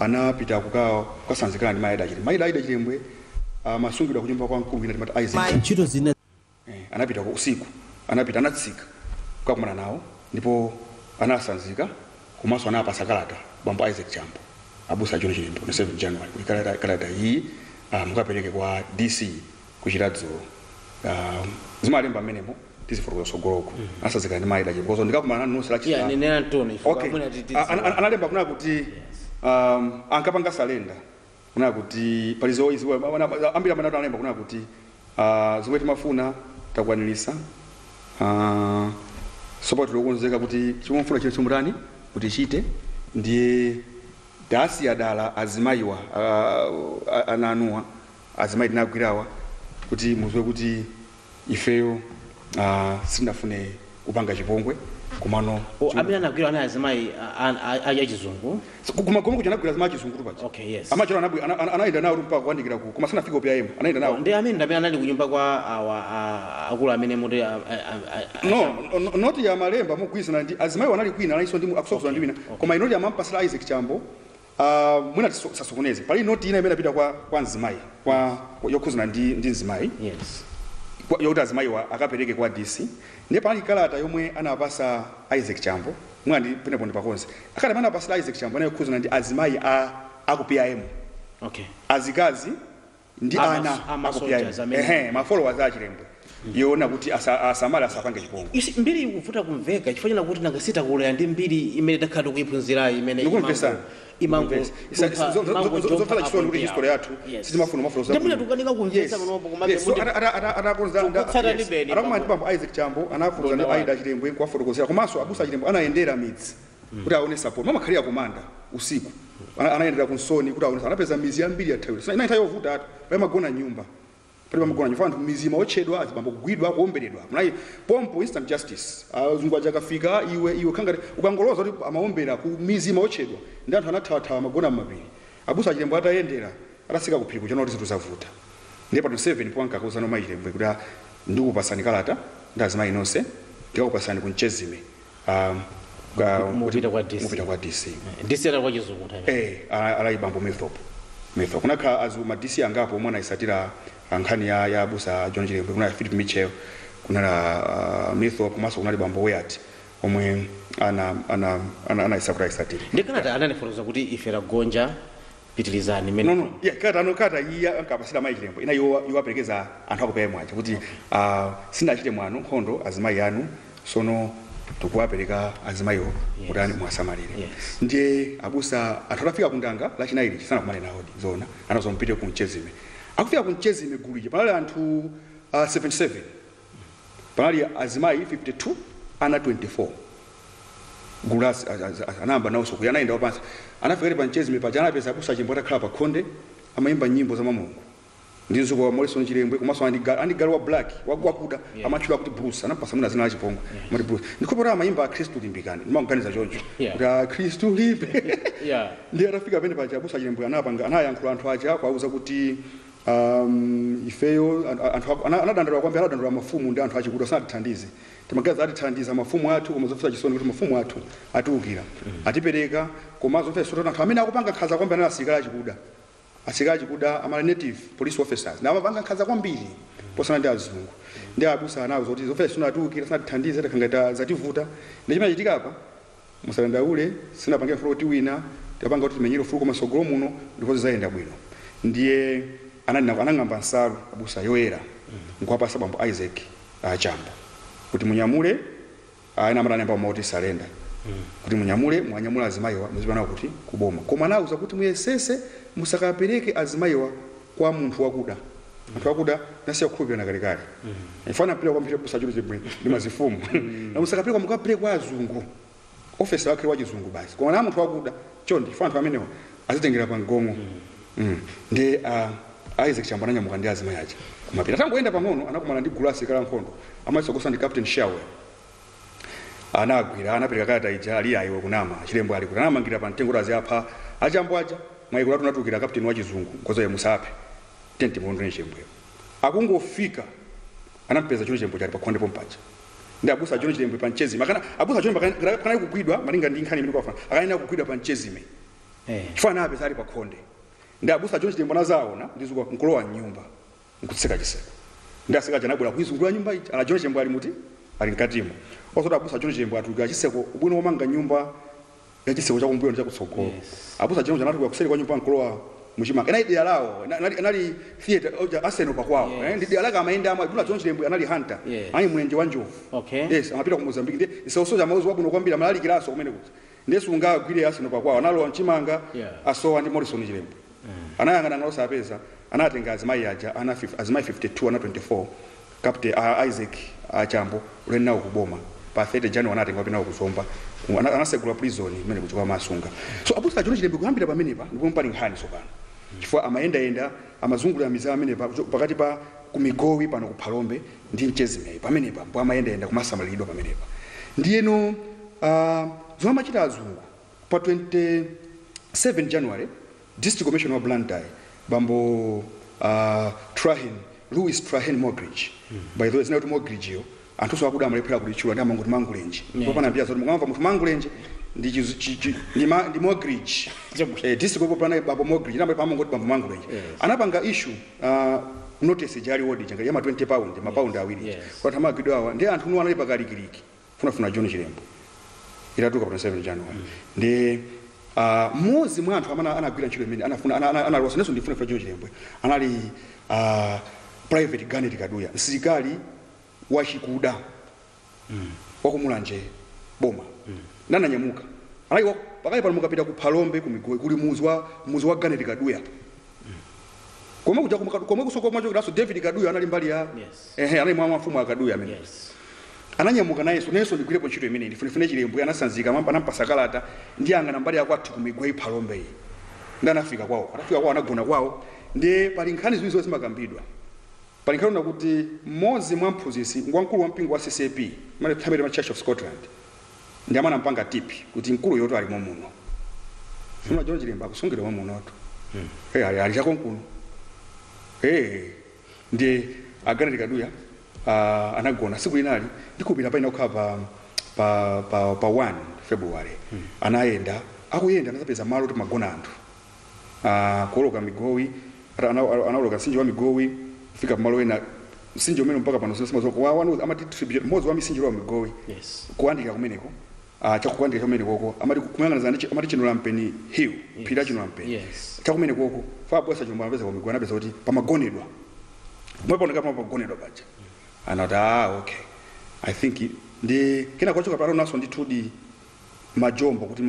anapita kwa sanzikana ndi maida Chilembwe masungidwa kunyumba kwa mkulu ina timati Isaac ntchito zina anapita kwa usiku anatsika kwa kumana nawo ndipo anasanzika komanso anapasa kalata bambo Isaac Chambo abusa John Chilembwe 7 January kalata hii mukapereke kwa DC kuchiradzo zimalemba amenemo tiziforo sogoloko asazikana ndi maida Chilembwe kozo ndikakumana nusu la chita nena ntoni analemba kuna kuti ankapanga salenda kuna kuti palizo izi ambira manatu analemba kuna kuti zomwe timafuna takwanilisa sopo tilokonzeka kuti chimofuna chile chomurani kuti chite ndiye dasi adala azimayiwa ananuwa azimayi tinagwirawa kuti muzwe kuti ifeyo sinafune kupanga chipongwe kumano amene anagwira ana azimayi achizungu kuma kuti anagwira azimayi achizungu pacha okay yes amachira anaenda nawo mpaka kuandikira ku koma sanafika PIM anaenda nawo ndi amene anali kunyumba kwa akulu amene muti no not ya malemba mugwisana ndi azimayi wanali kwina anaiso ndi akusokuza ndi wina koma inoti amampasira Isaac Chambo mwina sasokoneze pali noti ina imene apita kwa nzimayi kwa yokhuzana ndi nzimayi yes yokuti azimayi akapereke kwa DC ndi pali kalata yomwe anapasa Isaac Chambo mwandi pene pondi pakonse akati anapasa Isaac Chambo anayokhuzana ndi azimayi aku PIM okay azikazi ndi ana aku PIM ma followers a Chilembwe yona kuti asamala asapange chipongo mbiri ikuvuta kumveka chifanyana kuti nangasita kulea ndi mbiri imene takhala kuiphunzira imene imango zofala chisoni kuti history yathu sitimafuna mafuluza ndimuna tukanika kumvesa manopo komabe muti anakonza arakumandi bambo Isaac Chambo anafuza ndi Aida Chilembwe kwa fotokozera komanso abusa Chilembwe anaendera midzi kuti aone support mama khalia komanda usiku anaendera kunsoni kuti aone anapeza mizi yambiri yathawira sina ina yovuta atu pamagona nyumba pali pamagona nyumba anthu mizima ochedwa azibambo kugwidwa kuomberedwa mnayi pompo instant justice azungu achakafika iwe khangati ukangoloza kuti amaombera ku mizima ochedwa ndi anthu anathawa magona mmapiri abusa Chilembwe atayendera atasika kuphiri kuchona kuti zituzavuta ndipo 27 poanka kuzana mai Chilembwe kuti ndikupasani kalata ndazimayi nonse ndikakupasani kunchezime mupita kwa DC DC era kwa chizungu nthawi ala ibambo method kunakha azuma DC angapo mwana isatira ankhani ya abusa John Chilembwe kuna Philip Mitchell kuna method komanso kuna libambo Weyat omwe ana isakura isatira ndikanata ananifotoza kuti ifera gonja pitilizani mene no kata iya ankapasira mai Chilembwe ina yo aperekeza anthu akupaya mwaje kuti sinachite mwano nkhondo azimayi anu sono tukuwapereka azimayo kutani mwasamalire ndiye abusa atafika kundanga lachinaili chisana kumane nawo zona anazompite ku Chezime akufika ku Chezime gulije panali anthu 77 panali azimayi 52 ana 24 gulasi anamba nawo sokuya anaenda wapansi anafika pa Mchezime paja anapeza abusa Chilembwe atakhala pa khonde amayimba nyimbo za Mulungu ndizo kwa Morrison Chilembwe komanso andigala wa black wakuda amachula kuti Bruce anapasa muna zina la Chipongo mati Bruce ndikopora amayimba a Kristu limbikani ndimaganiza choncho kuti Kristu limbe ndiye atafika pene paja abusa Chilembwe anayankhula anthu aja kwauza kuti ifeyo anadandala kwambiri anadandala mafumu ndi anthu achikuda sanatithandize timagaza atithandiza mafumu athu koma zofuna chisoni kuti mafumu athu atiukira atipereka koma zofuna sotona anthu amene akupanga nkhanza kwambiri asilikali achikuda ama native police officers na amapanga nkhanza kwambiri posana ndi azungu ndi abusa anawo zoti zofuna sona atiukira sanatithandize takhangata zativuta ndi chimachitika apa musadandaule sinapange froti wina tapanga kuti timenyero fuko masogolo muno ndipo zayenda bwino ndiye anang'amba nsalu abusa yoyera nkwapasa bambo Isaac Chambo kuti munyamule aina amana nemba moti salenda kuti munyamule mwanyamula azimayiwa muzibana kuti kuboma koma nauza kuti muyesese musakapereke azimayiwa kwa munthu wakuda munthu wakuda nasiya kukhupira kalekale ifana pira kwa mpira busa chulu ndi mazifumu na musakapereka mukapereka kwa azungu officer wake wa chizungu basi koma na munthu wakuda chondi ifana anthu amenewa azitengera pa ngomo ndi Isaac Chambo ananyamuka ndi azimayi aja kumapita tangoenda pang'ono anakumana ndi gulasi kala nkhondo amayisogosa ndi Captain Shawe anagwira anapereka kalata ija ali ayiwe kunama Chilembwe ali kuti anamangira pa mtengo razi apha Achambo aja mwayikula tunatukira captain wa chizungu ngozo ya musape tenti mondo ne Chilembwe akungofika anampeza Chilembwe ali pa khonde pompacha ndi abusa Chilembwe pa Mchezime akana abusa Chilembwe kana kugwidwa malinga ndi nkhani imene kwafa akaenda kugwidwa pa Mchezime chifana apeza ali pa khonde ndi abusa Chilembwe nazaona ndizuka mkulowa nyumba nkutseka chiseko ndi aseka janabula kuizungula nyumba ija ala Chilembwe ali muti ali nkatimo osoda abusa Chilembwe atuga chiseko ubwino womanga nyumba ya chiseko cha kumbuyo cha kutsogolo abusa Chilembwe anatuga kuseri kwa nyumba nkulowa muchimanga ina idea lawo anali theater oja Arsenal pa kwawo ndi idea laka amaenda amwe abusa Chilembwe anali hunter ayi mwenje wa njovu yes amapita ku Mozambique ndi isosoja mauzo wabwino kwambira malali kilaso kumene kuti ndesu ngagwire Arsenal pa kwawo analo mchimanga asowa ndi Morrison Chilembwe anayangana ngalo sapeza anatenga azimayi aja azimayi 52 ana 24 Captain Isaac Chambo ule nawo kuboma pa 30 January anatenga pina kuzomba anasegula prison imene kuchokwa masunga so abusa Chilembwe kuyambira pamenepa ndipo mpali nkhani sopano chifukwa amaenda amazungulira ya amene pakati pa kumigowi pano kuphalombe ndi Mchezime pamenepa mbo amaenda kumasamalidwa pamenepa ndiyeno zomwe machita azungu pa 27 January District Commissioner of Blantyre bambo Louis Trahen Mogridge by the way zina kuti Mogridge yo anthu so akuda amalephera kulichula ndi amango Mangulenje popana pia zoti mukamva munthu Mangulenje ndi Mogridge District of Blantyre bambo Mogridge namba pamango kuti bambo Mangulenje anapanga issue notice jali wodi janga ya £20 mapound awiri kwa tamagidwa awa ndi anthu nuwana pakalikiliki funa John Chilembwe iratuka pa 7 January ndi mozi mwa anthu amana anagwira ntchito imene analosa neso ndifuna John Chilembwe anali private gun Kaduya msilikali wa chikuda wakumulanje boma nananyamuka anali pakali pano mukapita ku Phalombe kumigoyi kuli muzi wa gun Kaduya koma kuja koma kusoko mwacho kudaso David Kaduya anali mbali ya anali mwa mafumu akaduya amene ananyamuka nayeso neso ndigwirepo ntchito imene ndifune Chilembwe anasanzika mamba anampasa kalata ndi angana mbali yakwathu kumigoyi Phalombe ndi anafika kwawo anagona kwawo ndi pali nkhani ziwizo zimakambidwa pali nkhani kuti mmodzi mwa mphunzitsi ngwamkulu wa mpingo wa CCP mane thamere ma Church of Scotland ndi amana mpanga tipi kuti mkulu yoto ali momuno funa John Chilembwe akusungire momuno oto ali chakonkulu ndi agana Kaduya anagona siku linali ndikupita paina kukhala pa 1 February anayenda akuyenda anapeza malo kuti magona anthu kuoloka migowi anaoloka msinji wa migowi fika pamalo ena msinji umene mpaka pano sema zoko wanu amati distribute mozi wa misinji wa migowi kuandika kumeneko chakuandika kumeneko amati kuyang'anizana amati chinola mpeni hill phira chinola mpeni chakumeneko fa bwesa chomwe anapeza kwa migowi anapeza kuti pamagonedwa mwepo ndikapa pamagonedwa bacha anata okay I think ndi kena kwachoka pano naso ndithudi majombo kuti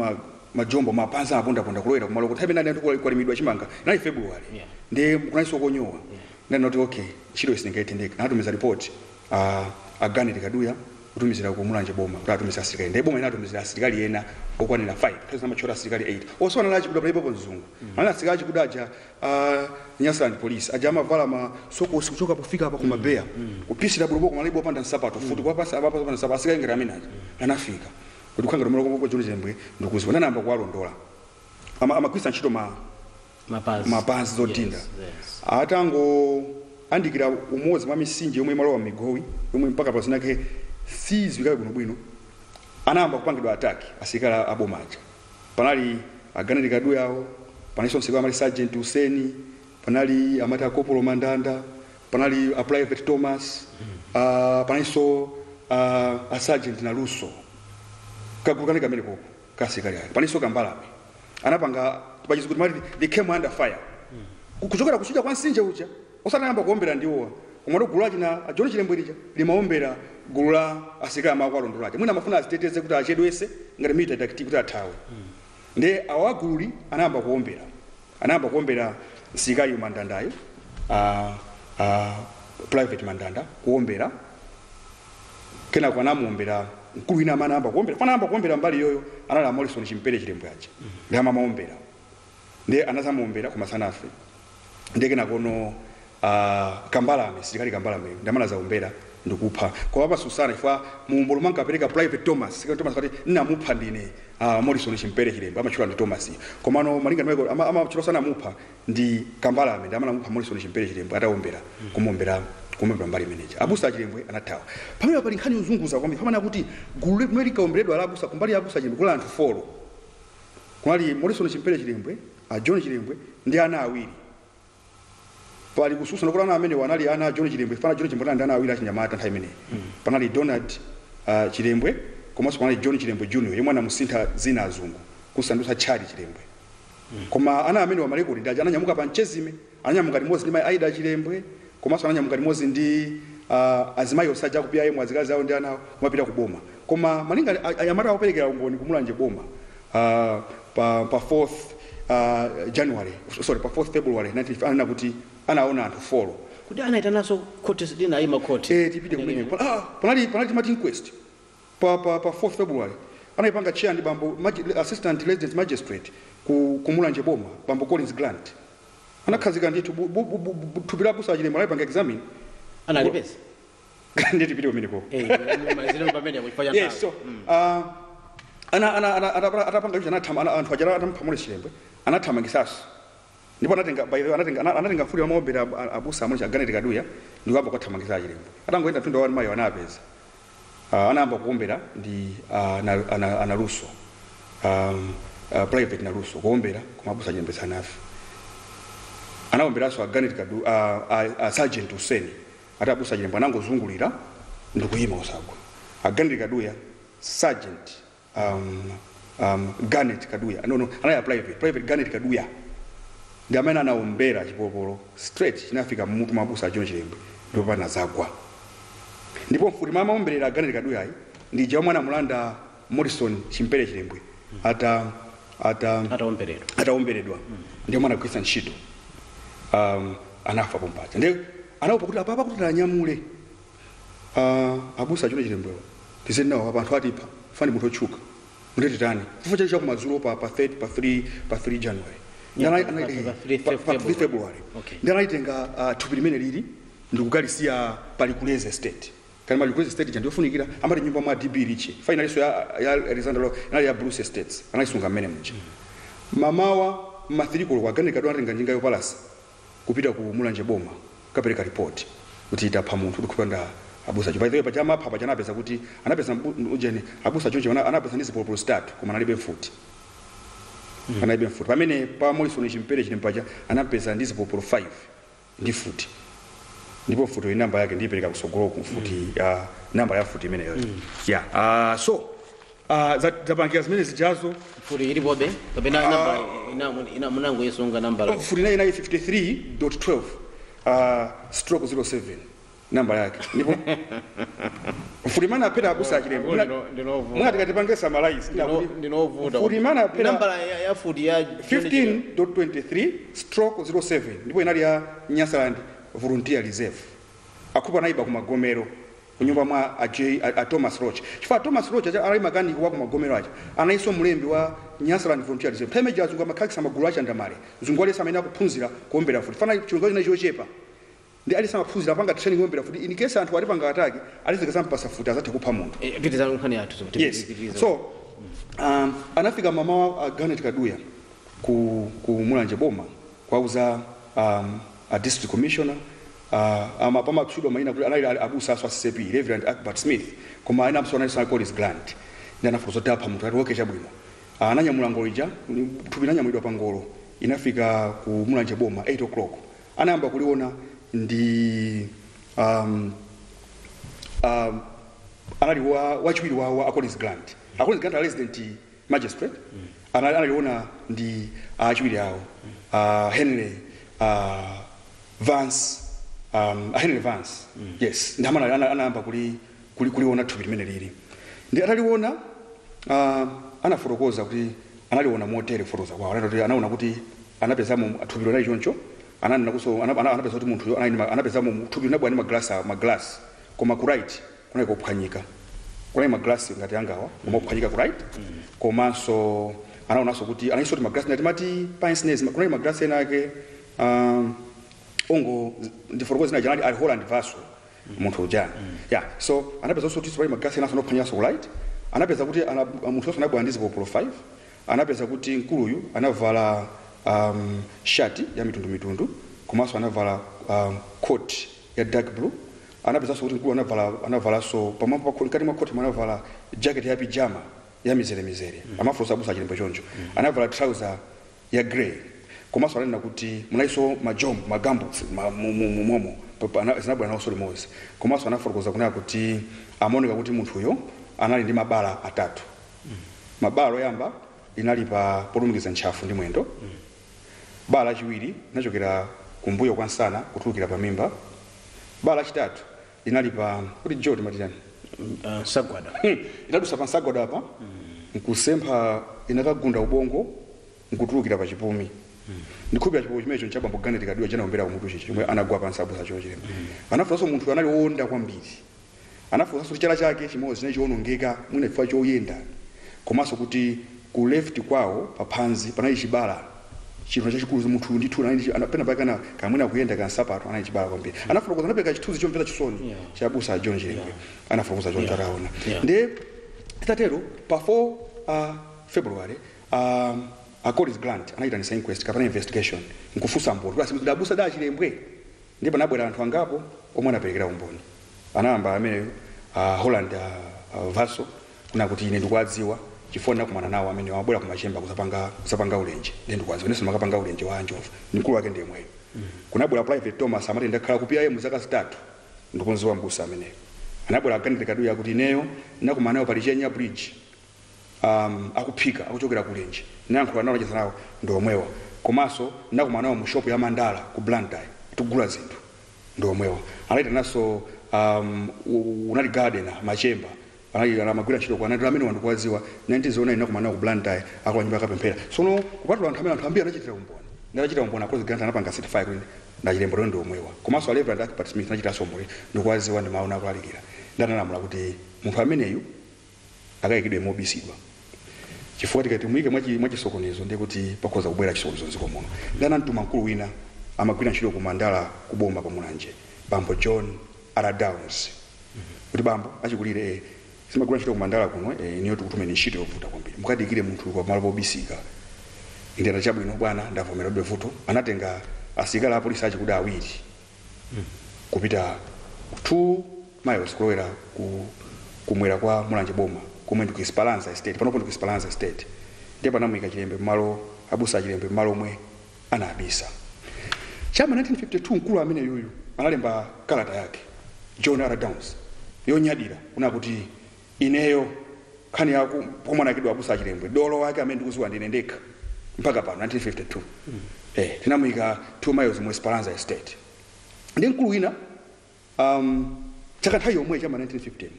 majombo mapanza aponda kulowera kumalo kuti habe nani kwalimidwa chimanga nali February ndi kunaiso konyowa ndi noti okay chiro isingaitendeka natumiza report agani Kaduya kutumizira ku mulanje boma kuti atumizira asilikali ndiye boma inatumizira asilikali ena okwanira 5 pesa machora asilikali 8 also analaji kuda palipo mzungu ana asilikali kudaja Nyasaland police aja amavala masoko kuchoka pofika hapa kumabeya upisira buluboko malibo panda nsapato futi kwa pasa abapa panda nsapato asilikali ngiramina anafika kuti khanga romolo ko John Chilembwe ndikuzibona namba kwalondola amakwisa ntchito mapazi zotinda atango andikira umozi mwa misinje yomwe malo wa migowi yomwe mpaka pasinake sizwi kabe bwino anamba kupangidwa attack asikala abomaja panali aganali kadu yawo panali sonse kwa mali sergeant Huseni panali amata kopolo Mandanda panali a private Thomas panali so a sergeant na Luso kakukane kamene koko kasikali panali so Kambalabe anapanga pachizukuti mali they came under fire kuchokera kuchuja kwa nsinje ucha osanayamba kuombera ndiwo umalo gulaji na John Chilembwe lija limaombera gula asikala makwalondolaje mwina mafuna aziteteze kuti achedwese ngati mita tactic kuti athawe nde awaguli anayamba kuombera nsikali Mandandayo private Mandanda kuombera kena kwa namuombera mkulu ina anayamba kuombera mbali yoyo anala Morrison Chimpere Chilembwe acha ndama maombera nde anazamuombera kumasanafe ndege na kono Kambalame silikali Kambalame ndamana za ombera ndikupha kwa baba Susana ifa muumbolo manga pereka private Thomas kati namupha ndine Morrison Chimpere Chilembwe amachula ndi Thomas komano malinga nweko amachula sana mupha ndi Kambalame ndamana mupha Morrison Chimpere Chilembwe ataombera kumombera mbali manager abusa Chilembwe anatawa pamwe pali nkhani uzunguza kwambi pamana kuti gulu limwe kaomberedwa ala abusa kumbali abusa Chilembwe kula anthu folo kwali Morrison Chimpere Chilembwe John Chilembwe ndi ana awiri pali kususana kulana amene wanali ana John Chilembwe fana John Chilembwe ndi ana awiri achinyamata nthawi imene panali Donald Chilembwe komanso panali John Chilembwe Junior yemwe anamusintha Zina azungu kusandusa Chali Chilembwe koma ana amene wa malekodi ndaje ananyamuka pa Mchezime ananyamuka limodzi ndi mai Aida Chilembwe komanso ananyamuka limodzi ndi azimayi osaja kupia yemwe azikazi awo ndi ana kumapita kuboma koma malinga ayamata operekera ungoni kumulanje boma pa 4th January sorry pa 4th February 1950 anana kuti anaona anthu folo kuti anaita naso court sidina ayima court tipite kumene panali timati inquest pa 4th February anaipanga chair ndi bambo assistant resident magistrate kumulanje boma bambo Collins Grant anakhazika ndi tupira busa Chilembwe anaipanga examine analipesa ndi tipite kumene ko mazilo pamene kufanya yes so atapanga icho anathama anthu ajana atampha Morrison Chilembwe anathama ngisaso ndipo anatenga futi amaombera abusa amene aganeti kaduya ndikamba kwathamangiza Chilembwe atangoenda tunda wani mayo anapeza anayamba kuombera ndi ana Luso private na Luso kuombera koma abusa Chilembwe sanafi anaomberaso aganeti kaduya sergeant Huseni ati abusa Chilembwe anangozungulira ndikuyima usagwa aganeti kaduya sergeant Garnet Kaduya no anaya private Garnet Kaduya ndamana anaombera chipopolo straight chinafika mmutu mabusa John Chilembwe ndipo pana zagwa ndipo mfuti mama omberera Garnet Kaduya ndija mwana mulanda Morrison Chimpere Chilembwe ataomberedwa ndio mwana kwisa ntchito anafa pompacha ndio anaopa kuti apapa kuti anyamule abusa John Chilembwe tisennawo abantu atipa fani munthu ochuka mutitani kufucha cha kumazulo pa 3 January ndana 3 February ndana itenga thupi limene lili ndikugalisia pali kuleze state kana mali kuleze state chandiyofunikira amati nyumba mwa DB Riche finally so ya Alexander nali ya Bruce Estates anaisunga mmene mje mamawa mathirikolo kwa Garnet Kaduya anatenga njinga yo palace kupita ku mulanje boma kapereka report kuti itapha munthu kupanda abusa Chilembwe by the way pachama pha pachana pesa kuti anapesa ujeni abusa Chilembwe anapesa ndi zipolo start koma analibe mfuti analibe mfuti pamene pa Morrison Chimpere Chilembwe pacha anapesa ndi zipolo 5 ndi futi ndipo futi namba yake ndipereka kusogolo ku futi namba ya futi imene yoyo so zapangira zimene zijazo futi ilipo be kapena namba ina munango yesonga namba futi 953.12 /07 namba yake ndipo Fulimana apera abusa Chilembwe mwana tikatipange summarize ndinovuta Fulimana apera namba ya futi ya 15.23/07 ndipo inali ya Nyasaland volunteer reserve akupa naiba ku Magomero kunyumba mwa a Thomas Roach chifukwa Thomas Roach ali makaniki wa kumagomero acha anaiso mulembi wa Nyasaland Frontier Reserve time ja zungu amakhalisa magulu acha ndamale zungu alesa amene akuphunzira kuombera futi fana chilongo china chochepa ndi alisa maphunzira panga training kuombera futi in case anthu alipanga ataki alizika sampasa futi azathe kupha munthu pitizana nkhani yathu yes so anafika mama wa Garnet Kaduya ku Mulanje Boma kwauza a district commissioner pama kuchudwa maina anali abusa aswa CP Reverend Akbar Smith koma ina msona isa call is grant ndi anafuzo tapa mtu atoke chabwino ananyamula ngolija tupinanya mwidwa pangolo inafika ku Mulanje Boma 8 o'clock anayamba kuliona ndi anali wachiwiri wa Accordance Grant Accordance Grant resident magistrate analiona ndi achiwiri awo Henry Vance Henry Vance yes ndamana anaamba kuliona thupi limene lili ndi ataliona anafotokoza kuti analiona motere fotoza kwawo anaona kuti anapezamo thupi lona ichoncho anapeza kuti munthu anapezamo thupi linabwa ndi maglass koma ku right kunali kuphwanyika kunali maglass ngati angawa koma kuphwanyika ku right komanso anaonanso kuti anaiso kuti maglass ngati mati pince-nez kunali maglass ena ake ongo ndifotokoza na janali Holland Vaso munthu ujana yeah so anapeza kuti swali maglass ena anophwanyaso ku right anapeza kuti munthu anabwa ndi zipo 5 anapeza kuti nkuluyu anavala shati ya mitundu komanso anavala coat ya dark blue anapeza kuti nkulu anavala so pamambo kati mwa coat anavala jacket ya pijama ya mizere amafusa abusa chilembo choncho anavala trouser ya grey komanso ananena kuti munaiso magambuts momo zinabwa nawo solimozi komanso anafotokoza kunena kuti amaoneka kuti munthuyo anali ndi mabala atatu mabala oyamba inali pa polumikiza ntchafu ndi mwendo bala chiwiri inachokera kumbuyo kwa nsana kutulukira pa mimba bala chitatu inali pa kuti jodi matitani sagwada inadusa pa sagwada apa nkusempha inakagunda ubongo nkutulukira pa chipumi ndikupira chipo chimecho nchapa mbogane tikadiwa jana ombera umutu chichi chomwe anagwa pansi abusa chochilema anafuranso munthu anali wonda kwambiri anafuranso chala chake chimodzi chinachionongeka mwina chifukwa choyenda komanso kuti ku left kwawo paphanzi panali chibala chinthu chachikulu munthu ndithu anapena pakana kamwina kuyenda kansapato anali chibala kwambiri anafotokoza anapeka chithunzi chomvera chisoni cha abusa John Chilembwe anafotokoza choncho ataona ndi tatero pa 4 February Accordance Grant anayitanisa inquest kapena investigation nkufusa mboni kuti abusa da Chilembwe ndipo anabwera anthu angapo omwe anaperekera umboni anayamba amene Holland Vaso kuna kuti ine ndikwadziwa chifona kumana nawo amene wabwera kumachemba kusapanga ulenje ndikwadziwa neso makapanga ulenje wa Anjovu nikulu wake ndemwe kunabwera private Thomas amati ndakhala kupia yeye muzaka 3 ndikonziwa mbusa amene anabwera Garnet Kaduya kuti neyo nakumana nawo pali Chenya bridge akuphika akuchokera kulenje nankho anawo cheza nawo ndomwewa komanso nakumana nawo mu shop ya Mandala ku Blantyre tugula zinthu ndomwewa anaita naso unali gardener machemba ana magwira chito kwa nandira amene wandikwaziwa 1909 nakumana ku Blantyre akwanyumba akapemphera sono kupatula anthu ambiri anachitira umboni ndachita umboni Accordance Grant anapanga certify kuti ndachilembero ndomwewa komanso Reverend Akbar Smith anachita sombole ndikwaziwa ndi maona akulalikira ndanalamula kuti munthu ameneyu akayikidwe mobisidwa chifukwa tikati muike mwachisokonezo ndi kuti pakhoza kubwera chisokonezo nziko muno ndanamtuma mkulu wina amagwira ntchito ku Mandala kuboma pa Mulanje bambo John Downs kuti bambo achikulire simagwira ntchito ku Mandala kuno niyo tikutumeni ntchito yovuta kwambiri mukadikire munthu kwa malo pobisika ndiyenda chabwino bwana ndavomeredwe vuto anatenga asikala apolisi achikuda awiri kupita 2 miles kulowera kumwera kwa Mulanje Boma kumwe ndi ku Esperanza Estate panopo ndi ku Esperanza Estate ndipo anamuyika Chilembwe malo abusa Chilembwe malo omwe anabisa chama 1952 mkulu amene yuyu analemba kalata yake John Downs yonyadira kuna kuti ineyo khani yako pomwana kidwa abusa Chilembwe dolo wake amene ndikuziwa ndine ndekha mpaka pano 1952 tinamuyika 2 miles mu Esperanza Estate ndi mkulu wina chaka nthawi yomwe chama 1915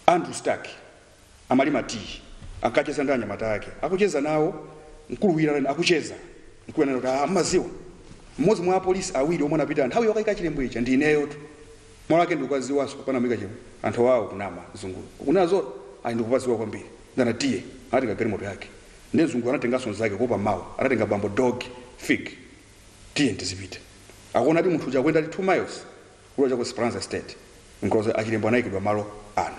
Andrew Stark amalima tea akacheza ndanya mata yake akucheza nawo mkulu wina akucheza mkulu wina amaziwa mmodzi mwa police awiri omwe anapita nthawi yokaika Chilembwe icha ndi ineyo malo ake ndikukaziwaso pana mika chimwe anthu wawo kunama zungulu kunazo ali ndikupaziwa kwambiri ndana tiye anatenga galimoto yake ndi zungulu anatengaso zake kopa mawu anatenga bambo dog fig tiye ndizipite akuona ati munthu chakwenda ati 2 miles kulo chako Esperanza State nkroza Chilembwe anayikidwa malo ano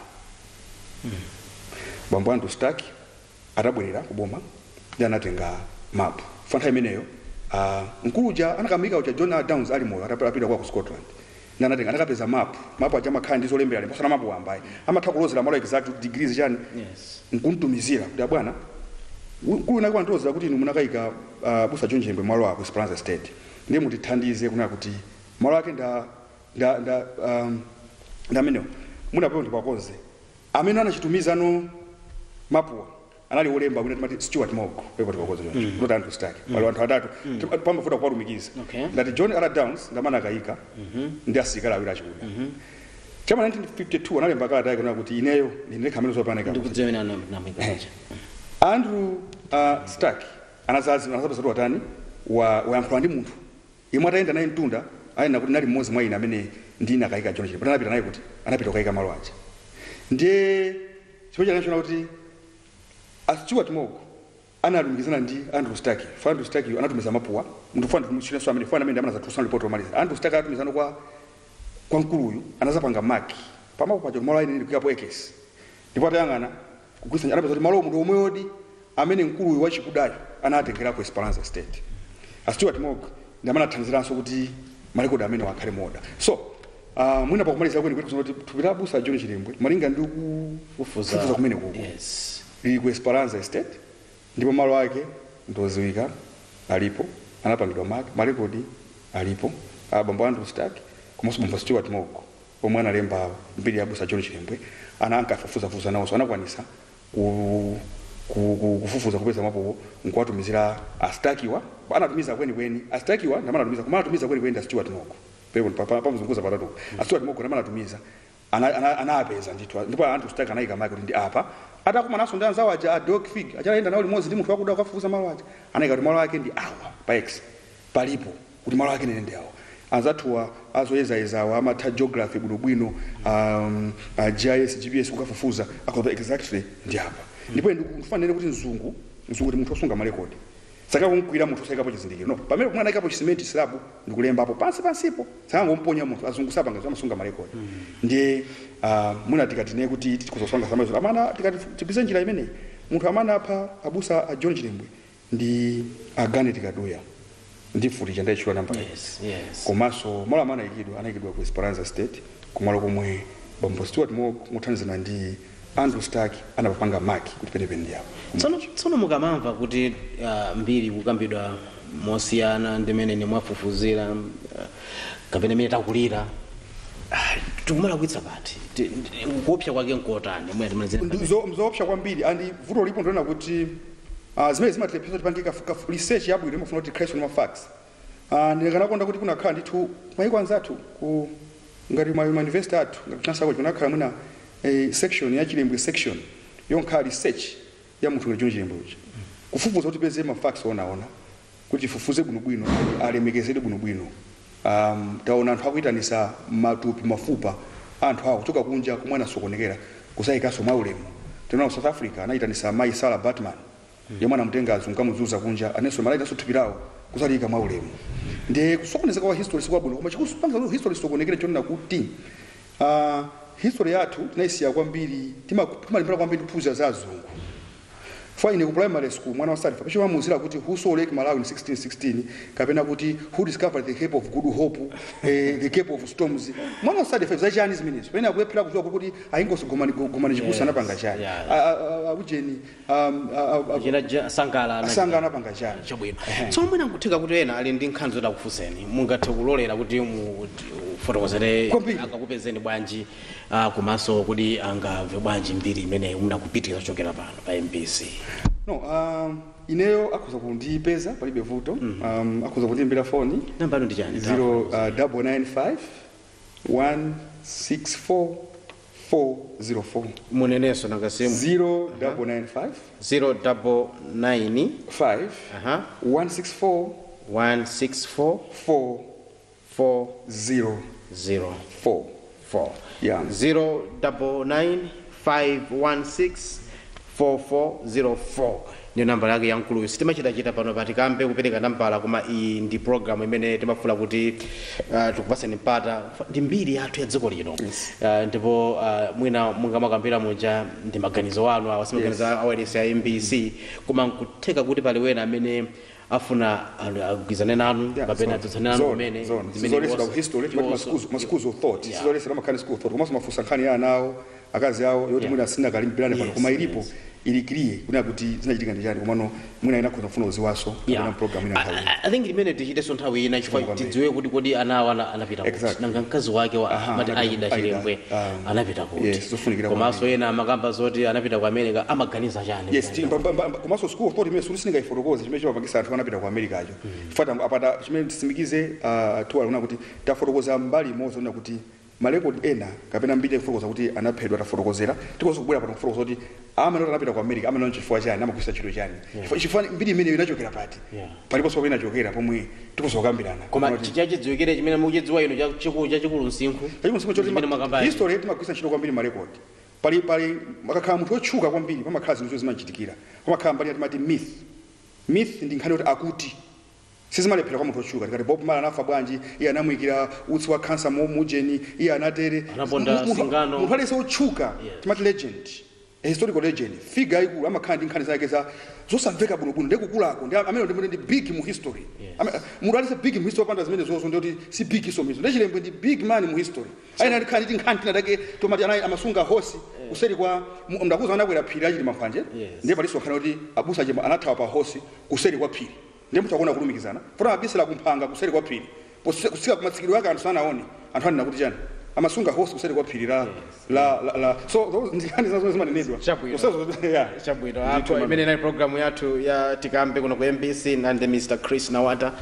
bambo andu staki atabwerera kuboma ndi anatenga map fanta imeneyo nkuluja anakamika ucha John Downs ali moyo atapita kwa ku Scotland ndi anatenga anakapeza map acha makhala ndi zolembera ndipo sana map wambaye amatha kulozera malo exact degrees chani nkuntumizira kuti bwana nkulu nakwa ntoza kuti inu munakayika busa John Chilembwe malo ako Esperanza State ndiye mutithandize kuna kuti malo ake ndamenewo munapewa ndipakoze amene anachitumiza no mapuwa anali olemba kuti timati Stuart Mogo pepo tipakoze choncho kuti anthu stake pali anthu atatu pamafuta kuwalumikiza ngati John R. Downs ndamana akayika ndi asilikali awiri achikuda chama 1952 analemba kalata yake kuti ineyo ndine khamene zopaneka ndikudzemena namwika Andrew Stark anazapeza watani wayankhula ndi munthu yemwe atayenda naye mtunda ayenda kuti nali mmodzi mwa ine amene ndine akayika John Chilembwe anapita naye kuti anapita kukayika malo aja ndiye chifukwa chake kuti Stuart Mogo analumikizana ndi Andrew Stark Andrew Stark anatumiza mapuwa munthu fana tumuchira amene fana amene amana za tusan report omaliza Andrew Stark anatumizana kwa nkuluyu anazapanga maki pamapo pacho malo ine ndikuyapo ekesi ndipo atayang'ana kugwisa anapeza kuti malo munthu omwe odi amene nkuluyu wachikudayo anatengera ku Esperanza State Stuart Mogo ndamana thanziranso kuti marekoda amene wakhale moda so mwina pakumaliza kweni kuti tupita busa John Chilembwe malinga ndi kufufuza kumene kuko lili ku Esperanza Estate ndipo malo ake ndoziwika alipo anapangidwa marekodi alipo bambo Andrew Stark komanso bambo Stuart Mogo omwe analemba mbiri ya busa John Chilembwe anankafufuza nawo so anakwanisa kufufuza kupeza mapo nkuwatumizira Starkiwa anatumiza kweni Starkiwa ndamana atumiza koma anatumiza kweni Stuart Mogo pepo pamuzunguza patatu Stuart Mogo ndamana atumiza anapeza ndipo Andrew Stark anayika maki kuti ndi apa atakumanaso ndi anzawo aja dog fig achaenda nawo limodzi ndi munthu wakuda kufufuza malo aja anayika kuti malo ake ndi awa pa x palipo kuti malo ake nene ndi awa anzathuwa azoyezayezawo amatha geography bwinobwino GIS GPS kukafufuza akoza exactly ndi apa ndipo ndikufanire kuti mzungu ndi munthu osunga marekodi saka kumkwira munthu osayikapo chizindikiro no pamene kumwana ayikapo chisimenti slab ndikulembapo pansipo saka ngomponya munthu azungu sapanga zamasunga marekodi ndiye muna tikatine kuti tikuzosanga samazo amana tikati tipise njira imene munthu amana apha abusa a John Chilembwe ndi agane tikadoya ndi futi chanda ichwa namba komanso malo amana anayikidwa ku Esperanza State kumalo komwe bambo Stuart Mogo muthanzina ndi Andrew Stark anapanga maki kuti penepene ndi apo tsono mukamamva kuti mbiri kukambidwa mosiyana ndimene nimwafufuzira kapena imene takulira tikumala kuitsa pati kuopsa kwake nkotani mzoopsa kwambiri andi vuto lipo ndona kuti zimene zimatipeza tipangika research yabwino imafuna kuti creation of facts ndikanakonda kuti kunakhala ndithu mayiko anzathu ku ngati ma university athu ngati chansako kunakhala mwina section ya Chilembwe section yonkhala research ya munthu John Chilembwe uja kufufuza kuti peze ma facts onaona kuti fufuze bwinobwino alemekezere bwinobwino taona anthu akuitanisa matupi mafupa anthu awo kutoka kunja kumwana sokonekera kusayikaso maulemu tena South Africa anaitanisa mai Sala Batman yemwe anamutenga azungu amuzuza kunja aneso malaita sotupirawo kusalika maulemu ndi kusokoneza kwa history sikwabwino koma chikusupanga history sokonekera chonena kuti history yathu tinaisiya kwambiri timalimbira kwambiri kuphunzira za azungu fine ku primary school mwana wa Salifa pesho mamuzira kuti who saw Lake Malawi in 1616 kapena kuti who discovered the Cape of Good Hope the Cape of Storms mwana wa Salifa za Chinese ministers pena kuepira kuzwa kuti ayingosogomani chikusa napanga chani ujeni sangala napanga chani chabwino so mwina kuthika kuti ena ali ndi nkhanzo da kufuseni mungathe kulolera kuti fotokozere akakupezeni bwanji komanso kuti angamve bwanji mbiri imene munakupitira chokera pano pa MBC no ineyo akhoza kundipeza palibe vuto akhoza kundimbira phone namba ndi chani 0995 164 404 muneneso nakasimu 0995 099 164 164 404 Yeah. 099-516-4404 ndiyo nambala yake yankulu sitimachita pano pa Tikambe kupereka nambala koma iyi ndi program imene timafuna kuti tikupaseni mpata ndi mbiri yathu ya dziko lino ndipo mwina mungamakambira muja ndi maganizo anu awasimaganizo awailesi ya MBC koma nkutheka kuti pali wena amene afuna agwizane nanu kapena atutsane nanu kumene zimene history schools of thought sizolesera makhani school of thought koma mafusa nkhani ya anawo akazi awo yoti mwina sina kalimbirane pano koma ilipo ilikiriye kuna kuti zinachitika ndi chani komano mwina ina kufuna uziwaso kana program ina nthawi I think limene tichite so nthawi ina chifukwa tidziwe kuti kodi anawo anapita kuti nanga mkazi wake mati Aida Chilembwe anapita kuti komanso ena amakamba zoti anapita ku America amaganiza chani komanso school of thought imene sulisinga iforokoze chimene chimapangisa anthu anapita ku America acho fata apata chimene tisimikize Thuwala kuna kuti taforokoza mbali imodzi kuna kuti marekodi ena kapena mbiri kufotokoza kuti anaphedwa taforokozera tikonso kubwera pano kufotokoza kuti amene anapita ku America amene chifukwa chani amakwisa chiro chani chifukwa mbiri imene inachokera pati palipo so inachokera pomwe tikonso kukambirana koma chichachidziwikire chimene muchidziwa ino chachikulu msinkhu history timakwisa chiro kwambiri marekodi pali makakhala munthu otchuka kwambiri pamakhala zinthu zimachitikira pamakhala mbali yatimati myth ndi nkhani yoti akuti sizimalephera kwa munthu otchuka tikati Bob Marley anafa bwanji iye anamwikira utsi wa cancer mujeni iye anatere munthu alese otchuka timati legend a historical legend figure ikulu amakhala ndi nkhani zake za zosamveka bwinobwino ndekukulako ndi amene ndi big mu history munthu alese big mu history panda zimene zonso ndikuti si big so mizo Chilembwe ndi big man mu history ayina ndikhani ndi nkhani tinadake tomati anayi amasunga hosi kuseri kwa ndakuza anakwera phiri achiti mankhwanje ndiye paliso nkhani kuti abusa chema anathawa pa hosi kuseri kwa phiri ndiye muthu akona kulumikizana funa abisela kumphanga kuseri kwa phiri kusika kumatsikiro yake anthu sanaone anthu anena kuti chani amasunga hosi kuseri kwa phiri la so ndikani zazo zimanenedwa chabwino apo imene na program yathu ya Tikambe kuno ku MBC nande Mr. Chris Nawata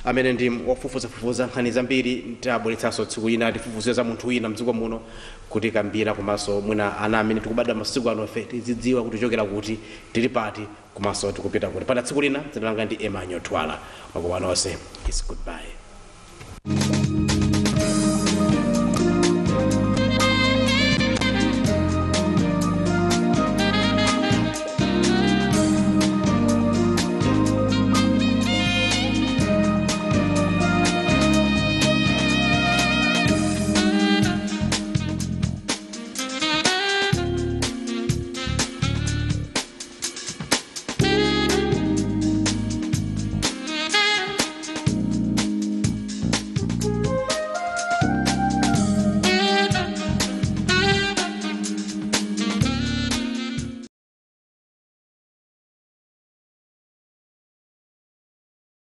amene ndi wafufuza nkhani zambiri tabweretsanso tsiku ina tifufuze za munthu wina mdziko muno kuti kambira komanso mwina ana amene tikubadwa masiku ano fe tidzidziwa kuti chokera kuti tili pati komanso tikupita kuti pana tsiku lina dzina langa ndi Emmanuel Thuwala wakuwana onse is goodbye.